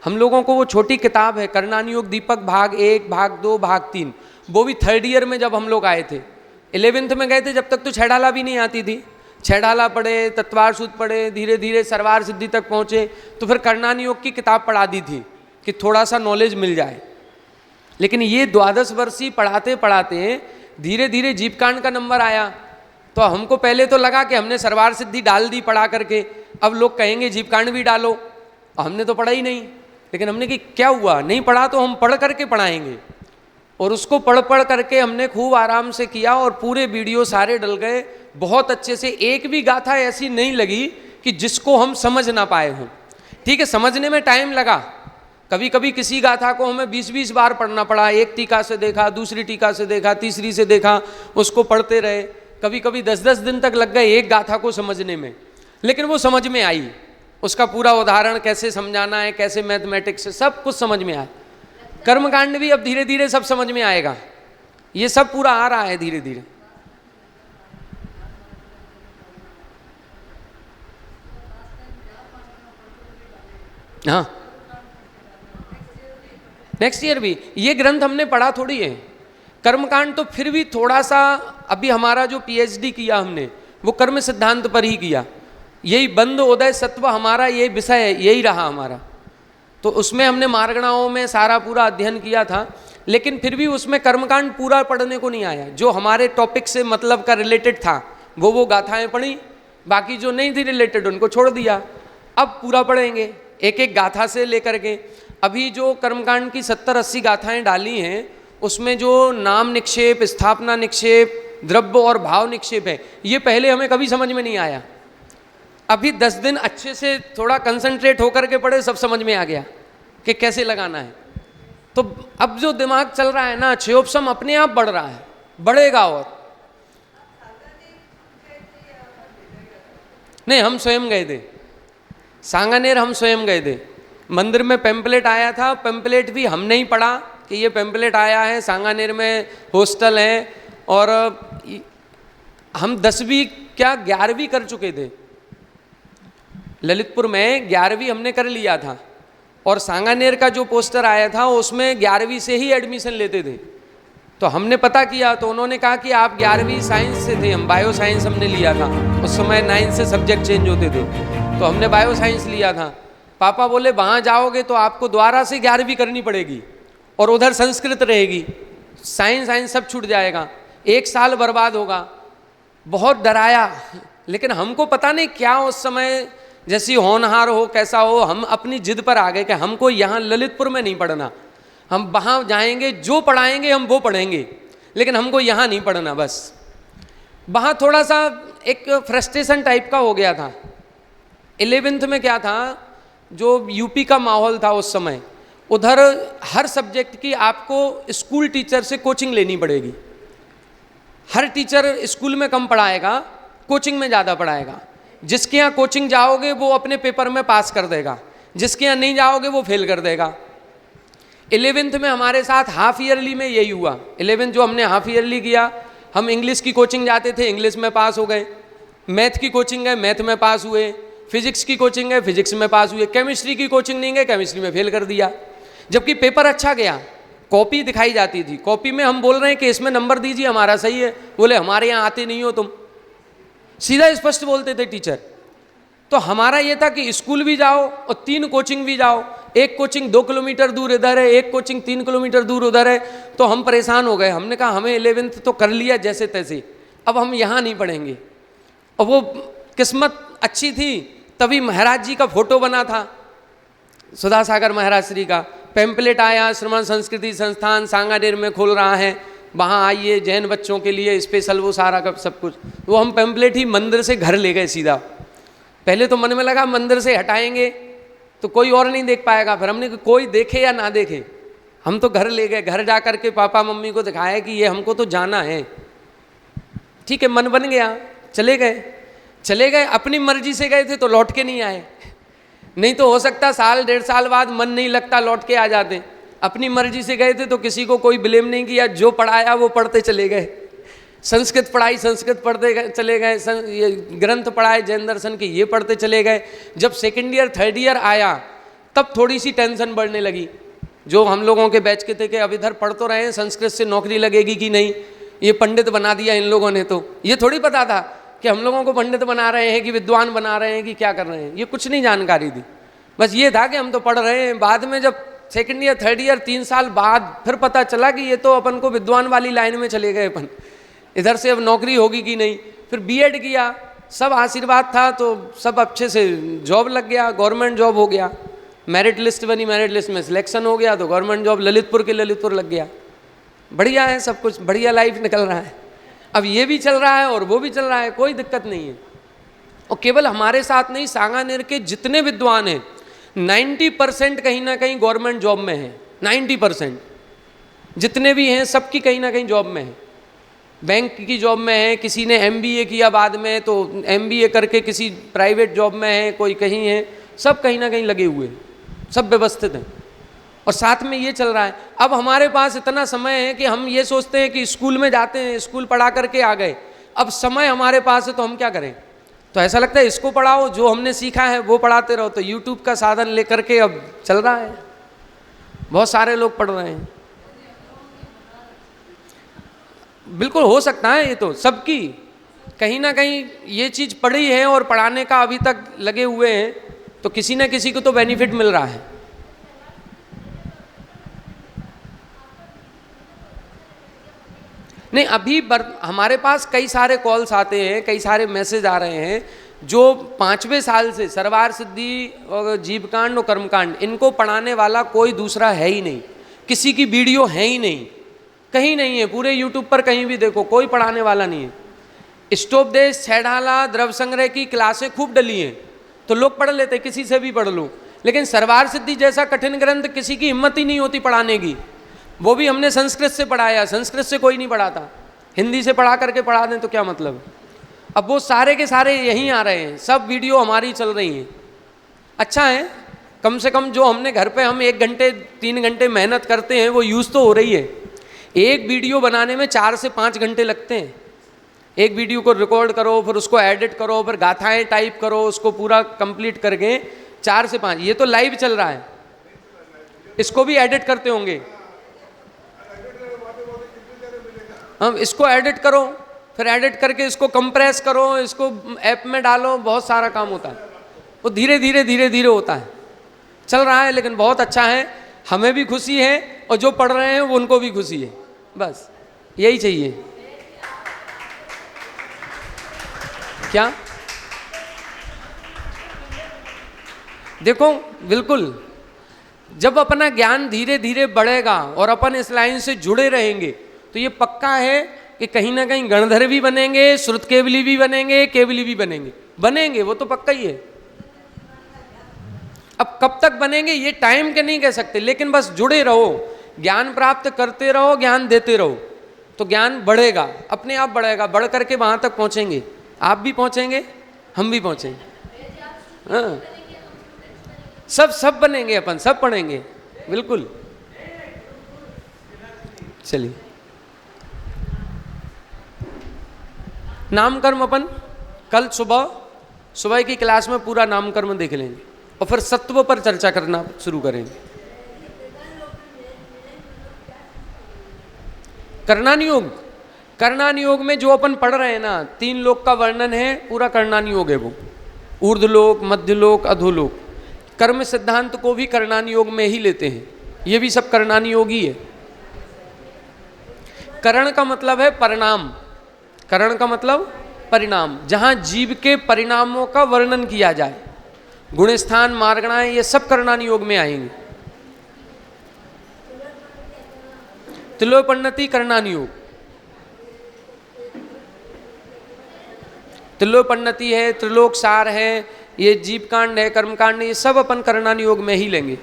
हम लोगों को वो छोटी किताब है करणानि योग दीपक भाग 1 भाग 2 भाग 3, वो भी 3rd ईयर में जब हम लोग आए थे। 11th में गए थे, जब तक तो छैडाला भी नहीं आती थी। छैडाला पढ़े, तत्वार सूत्र पढ़े, धीरे धीरे सरवार सिद्धि तक पहुँचे, तो फिर करणानि योग की किताब पढ़ा दी थी कि थोड़ा सा नॉलेज मिल जाए। लेकिन ये 12 वर्षीय पढ़ाते पढ़ाते धीरे धीरे जीवकांड का नंबर आया। तो हमको पहले तो लगा कि हमने सरवार सिद्धि डाल दी पढ़ा करके, अब लोग कहेंगे जीवकांड भी डालो। हमने तो पढ़ा ही नहीं, लेकिन हमने कि क्या हुआ, नहीं पढ़ा तो हम पढ़ करके पढ़ाएंगे। और उसको पढ़ पढ़ करके हमने खूब आराम से किया, और पूरे वीडियो सारे डल गए बहुत अच्छे से। एक भी गाथा ऐसी नहीं लगी कि जिसको हम समझ ना पाए हों। ठीक है, समझने में टाइम लगा। कभी कभी किसी गाथा को हमें 20-20 बार पढ़ना पड़ा। एक टीका से देखा, दूसरी टीका से देखा, तीसरी से देखा, उसको पढ़ते रहे। कभी कभी 10-10 दिन तक लग गए एक गाथा को समझने में, लेकिन वो समझ में आई। उसका पूरा उदाहरण कैसे समझाना है, कैसे मैथमेटिक्स से सब कुछ समझ में आया। कर्मकांड भी अब धीरे धीरे सब समझ में आएगा। ये सब पूरा आ रहा है धीरे धीरे। हाँ, नेक्स्ट ईयर भी ये ग्रंथ हमने पढ़ा थोड़ी है। कर्मकांड तो फिर भी थोड़ा सा, अभी हमारा जो PhD किया हमने वो कर्म सिद्धांत पर ही किया। यही बंद उदय सत्व हमारा ये विषय है, यही रहा हमारा। तो उसमें हमने मार्गणाओं में सारा पूरा अध्ययन किया था, लेकिन फिर भी उसमें कर्मकांड पूरा पढ़ने को नहीं आया। जो हमारे टॉपिक से मतलब का रिलेटेड था वो गाथाएं पढ़ी, बाकी जो नहीं थी रिलेटेड उनको छोड़ दिया। अब पूरा पढ़ेंगे एक एक गाथा से लेकर के। अभी जो कर्मकांड की 70-80 गाथाएं डाली हैं, उसमें जो नाम निक्षेप, स्थापना निक्षेप, द्रव्य और भाव निक्षेप है, ये पहले हमें कभी समझ में नहीं आया। अभी 10 दिन अच्छे से थोड़ा कंसंट्रेट होकर के पढ़े, सब समझ में आ गया कि कैसे लगाना है। तो अब जो दिमाग चल रहा है ना, क्षयोपशम अपने आप बढ़ रहा है, बढ़ेगा। और नहीं, हम स्वयं गए थे सांगानेर, हम स्वयं गए थे। मंदिर में पैम्पलेट आया था, पैम्पलेट भी हमने ही पढ़ा कि ये पैम्पलेट आया है, सांगानेर में हॉस्टल है। और हम 10वीं क्या 11वीं कर चुके थे। ललितपुर में 11वीं हमने कर लिया था, और सांगानेर का जो पोस्टर आया था उसमें 11वीं से ही एडमिशन लेते थे। तो हमने पता किया, तो उन्होंने कहा कि आप 11वीं साइंस से थे। हम बायो साइंस हमने लिया था, उस समय 9 से सब्जेक्ट चेंज होते थे, तो हमने बायो साइंस लिया था। पापा बोले वहाँ जाओगे तो आपको दोबारा से 11वीं करनी पड़ेगी, और उधर संस्कृत रहेगी, साइंस सब छूट जाएगा, 1 साल बर्बाद होगा। बहुत डराया, लेकिन हमको पता नहीं क्या उस समय जैसी होनहार हो कैसा हो, हम अपनी जिद पर आ गए कि हमको यहाँ ललितपुर में नहीं पढ़ना, हम वहाँ जाएंगे, जो पढ़ाएंगे हम वो पढ़ेंगे, लेकिन हमको यहाँ नहीं पढ़ना। बस वहाँ थोड़ा सा एक फ्रस्ट्रेशन टाइप का हो गया था। 11th में क्या था, जो यूपी का माहौल था उस समय, उधर हर सब्जेक्ट की आपको स्कूल टीचर से कोचिंग लेनी पड़ेगी। हर टीचर स्कूल में कम पढ़ाएगा, कोचिंग में ज़्यादा पढ़ाएगा। जिसके यहाँ कोचिंग जाओगे वो अपने पेपर में पास कर देगा, जिसके यहाँ नहीं जाओगे वो फेल कर देगा। 11th में हमारे साथ हाफ ईयरली में यही हुआ। 11th जो हमने हाफ ईयरली किया, हम इंग्लिश की कोचिंग जाते थे, इंग्लिश में पास हो गए। मैथ की कोचिंग गए, मैथ में पास हुए। फिजिक्स की कोचिंग गए, फिजिक्स में पास हुए। केमिस्ट्री की कोचिंग नहीं गए, केमिस्ट्री में फेल कर दिया। जबकि पेपर अच्छा गया, कॉपी दिखाई जाती थी, कॉपी में हम बोल रहे हैं कि इसमें नंबर दीजिए, हमारा सही है। बोले हमारे यहाँ आते नहीं हो तुम, सीधा स्पष्ट बोलते थे टीचर। तो हमारा ये था कि स्कूल भी जाओ और 3 कोचिंग भी जाओ। एक कोचिंग 2 किलोमीटर दूर इधर है, एक कोचिंग 3 किलोमीटर दूर उधर है। तो हम परेशान हो गए। हमने कहा हमें 11th तो कर लिया जैसे तैसे, अब हम यहाँ नहीं पढ़ेंगे। और वो किस्मत अच्छी थी, तभी महाराज जी का फोटो बना था, सुधा सागर महाराज श्री का। पैम्पलेट आया, श्रमण संस्कृति संस्थान सांगानेर में खोल रहा है, वहाँ आइए, जैन बच्चों के लिए स्पेशल, वो सारा का सब कुछ। वो हम पैम्पलेट ही मंदिर से घर ले गए सीधा। पहले तो मन में लगा मंदिर से हटाएंगे तो कोई और नहीं देख पाएगा, फिर हमने कोई देखे या ना देखे, हम तो घर ले गए। घर जा कर के पापा मम्मी को दिखाया कि ये हमको तो जाना है। ठीक है, मन बन गया, चले गए। अपनी मर्जी से गए थे तो लौट के नहीं आए, नहीं तो हो सकता 1.5 साल बाद मन नहीं लगता लौट के आ जाते। अपनी मर्जी से गए थे तो किसी को कोई ब्लेम नहीं किया, जो पढ़ाया वो पढ़ते चले गए। संस्कृत पढ़ाई, संस्कृत पढ़ते चले गए। ये ग्रंथ पढ़ाए जैन दर्शन के, ये पढ़ते चले गए। जब 2nd ईयर 3rd ईयर आया तब थोड़ी सी टेंशन बढ़ने लगी। जो हम लोगों के बैच के थे कि अब इधर पढ़ तो रहे हैं, संस्कृत से नौकरी लगेगी कि नहीं, ये पंडित बना दिया इन लोगों ने। तो ये थोड़ी पता था कि हम लोगों को पंडित बना रहे हैं कि विद्वान बना रहे हैं कि क्या कर रहे हैं, ये कुछ नहीं जानकारी थी। बस ये था कि हम तो पढ़ रहे हैं। बाद में जब 2nd ईयर 3rd ईयर 3 साल बाद फिर पता चला कि ये तो अपन को विद्वान वाली लाइन में चले गए अपन, इधर से अब नौकरी होगी कि नहीं। फिर बीएड किया, सब आशीर्वाद था, तो सब अच्छे से जॉब लग गया, गवर्नमेंट जॉब हो गया। मेरिट लिस्ट बनी, मेरिट लिस्ट में सिलेक्शन हो गया तो गवर्नमेंट जॉब ललितपुर के ललितपुर लग गया। बढ़िया है, सब कुछ बढ़िया लाइफ निकल रहा है। अब ये भी चल रहा है और वो भी चल रहा है, कोई दिक्कत नहीं है। और केवल हमारे साथ नहीं, सांगानेर के जितने विद्वान हैं 90% कहीं ना कहीं गवर्नमेंट जॉब में है। 90% जितने भी हैं सबकी कहीं ना कहीं जॉब में है। बैंक की जॉब में है, किसी ने MBA किया बाद में तो MBA करके किसी प्राइवेट जॉब में है, कोई कहीं है, सब कहीं ना कहीं लगे हुए हैं, सब व्यवस्थित हैं। और साथ में ये चल रहा है। अब हमारे पास इतना समय है कि हम ये सोचते हैं कि स्कूल में जाते हैं, स्कूल पढ़ा करके आ गए, अब समय हमारे पास है तो हम क्या करें। तो ऐसा लगता है इसको पढ़ाओ, जो हमने सीखा है वो पढ़ाते रहो। तो यूट्यूब का साधन लेकर के अब चल रहा है, बहुत सारे लोग पढ़ रहे हैं। बिल्कुल हो सकता है, ये तो सबकी कहीं ना कहीं ये चीज़ पढ़ी है और पढ़ाने का अभी तक लगे हुए हैं, तो किसी न किसी को तो बेनिफिट मिल रहा है। नहीं, अभी हमारे पास कई सारे कॉल्स आते हैं, कई सारे मैसेज आ रहे हैं जो 5वें साल से सरवार सिद्धि और जीवकांड और कर्मकांड इनको पढ़ाने वाला कोई दूसरा है ही नहीं, किसी की वीडियो है ही नहीं, कहीं नहीं है। पूरे यूट्यूब पर कहीं भी देखो कोई पढ़ाने वाला नहीं है। स्टोपदेश, छैढाला, द्रव्य संग्रह की क्लासें खूब डली हैं तो लोग पढ़ लेते, किसी से भी पढ़ लो। लेकिन सरवार सिद्धि जैसा कठिन ग्रंथ किसी की हिम्मत ही नहीं होती पढ़ाने की। वो भी हमने संस्कृत से पढ़ाया, संस्कृत से कोई नहीं पढ़ाता, हिंदी से पढ़ा करके पढ़ा दें तो क्या मतलब। अब वो सारे के सारे यहीं आ रहे हैं, सब वीडियो हमारी चल रही हैं। अच्छा है, कम से कम जो हमने घर पे हम 1 घंटे 3 घंटे मेहनत करते हैं वो यूज़ तो हो रही है। एक वीडियो बनाने में 4 से 5 घंटे लगते हैं। एक वीडियो को रिकॉर्ड करो, फिर उसको एडिट करो, फिर गाथाएं टाइप करो, उसको पूरा कंप्लीट करके 4 से 5। ये तो लाइव चल रहा है, इसको भी एडिट करते होंगे। हम इसको एडिट करो, फिर एडिट करके इसको कंप्रेस करो, इसको ऐप में डालो, बहुत सारा काम होता है। वो धीरे धीरे होता है, चल रहा है, लेकिन बहुत अच्छा है। हमें भी खुशी है और जो पढ़ रहे हैं वो उनको भी खुशी है, बस यही चाहिए। क्या देखो, बिल्कुल जब अपना ज्ञान धीरे धीरे बढ़ेगा और अपन इस लाइन से जुड़े रहेंगे तो ये पक्का है कि कहीं ना कहीं गणधर भी बनेंगे, श्रुत केवली भी बनेंगे, केवली भी बनेंगे, वो तो पक्का ही है। अब कब तक बनेंगे ये टाइम के नहीं कह सकते, लेकिन बस जुड़े रहो, ज्ञान प्राप्त करते रहो, ज्ञान देते रहो, तो ज्ञान बढ़ेगा, अपने आप बढ़ेगा, बढ़ करके वहां तक पहुंचेंगे। आप भी पहुंचेंगे, हम भी पहुंचेंगे। हाँ, सब बनेंगे, अपन सब पढ़ेंगे, बिल्कुल। चलिए, नामकर्म अपन कल सुबह की क्लास में पूरा नामकर्म देख लेंगे और फिर सत्व पर चर्चा करना शुरू करेंगे। कर्णान योग में जो अपन पढ़ रहे हैं ना, 3 लोक का वर्णन है, पूरा कर्णान योग है वो। ऊर्ध्वलोक, मध्यलोक, अधोलोक। कर्म सिद्धांत को भी कर्णान योग में ही लेते हैं, ये भी सब कर्णान योग ही है। करण का मतलब है परिणाम, करण का मतलब परिणाम, जहां जीव के परिणामों का वर्णन किया जाए। गुणस्थान, मार्गणाएं, ये सब कर्णान योग में आएंगे। त्रिलोपन्नति कर्णान योग, त्रिलोपन्नति है, त्रिलोक सार है, ये जीव कांड है, कर्म कांड है, ये सब अपन कर्णान योग में ही लेंगे।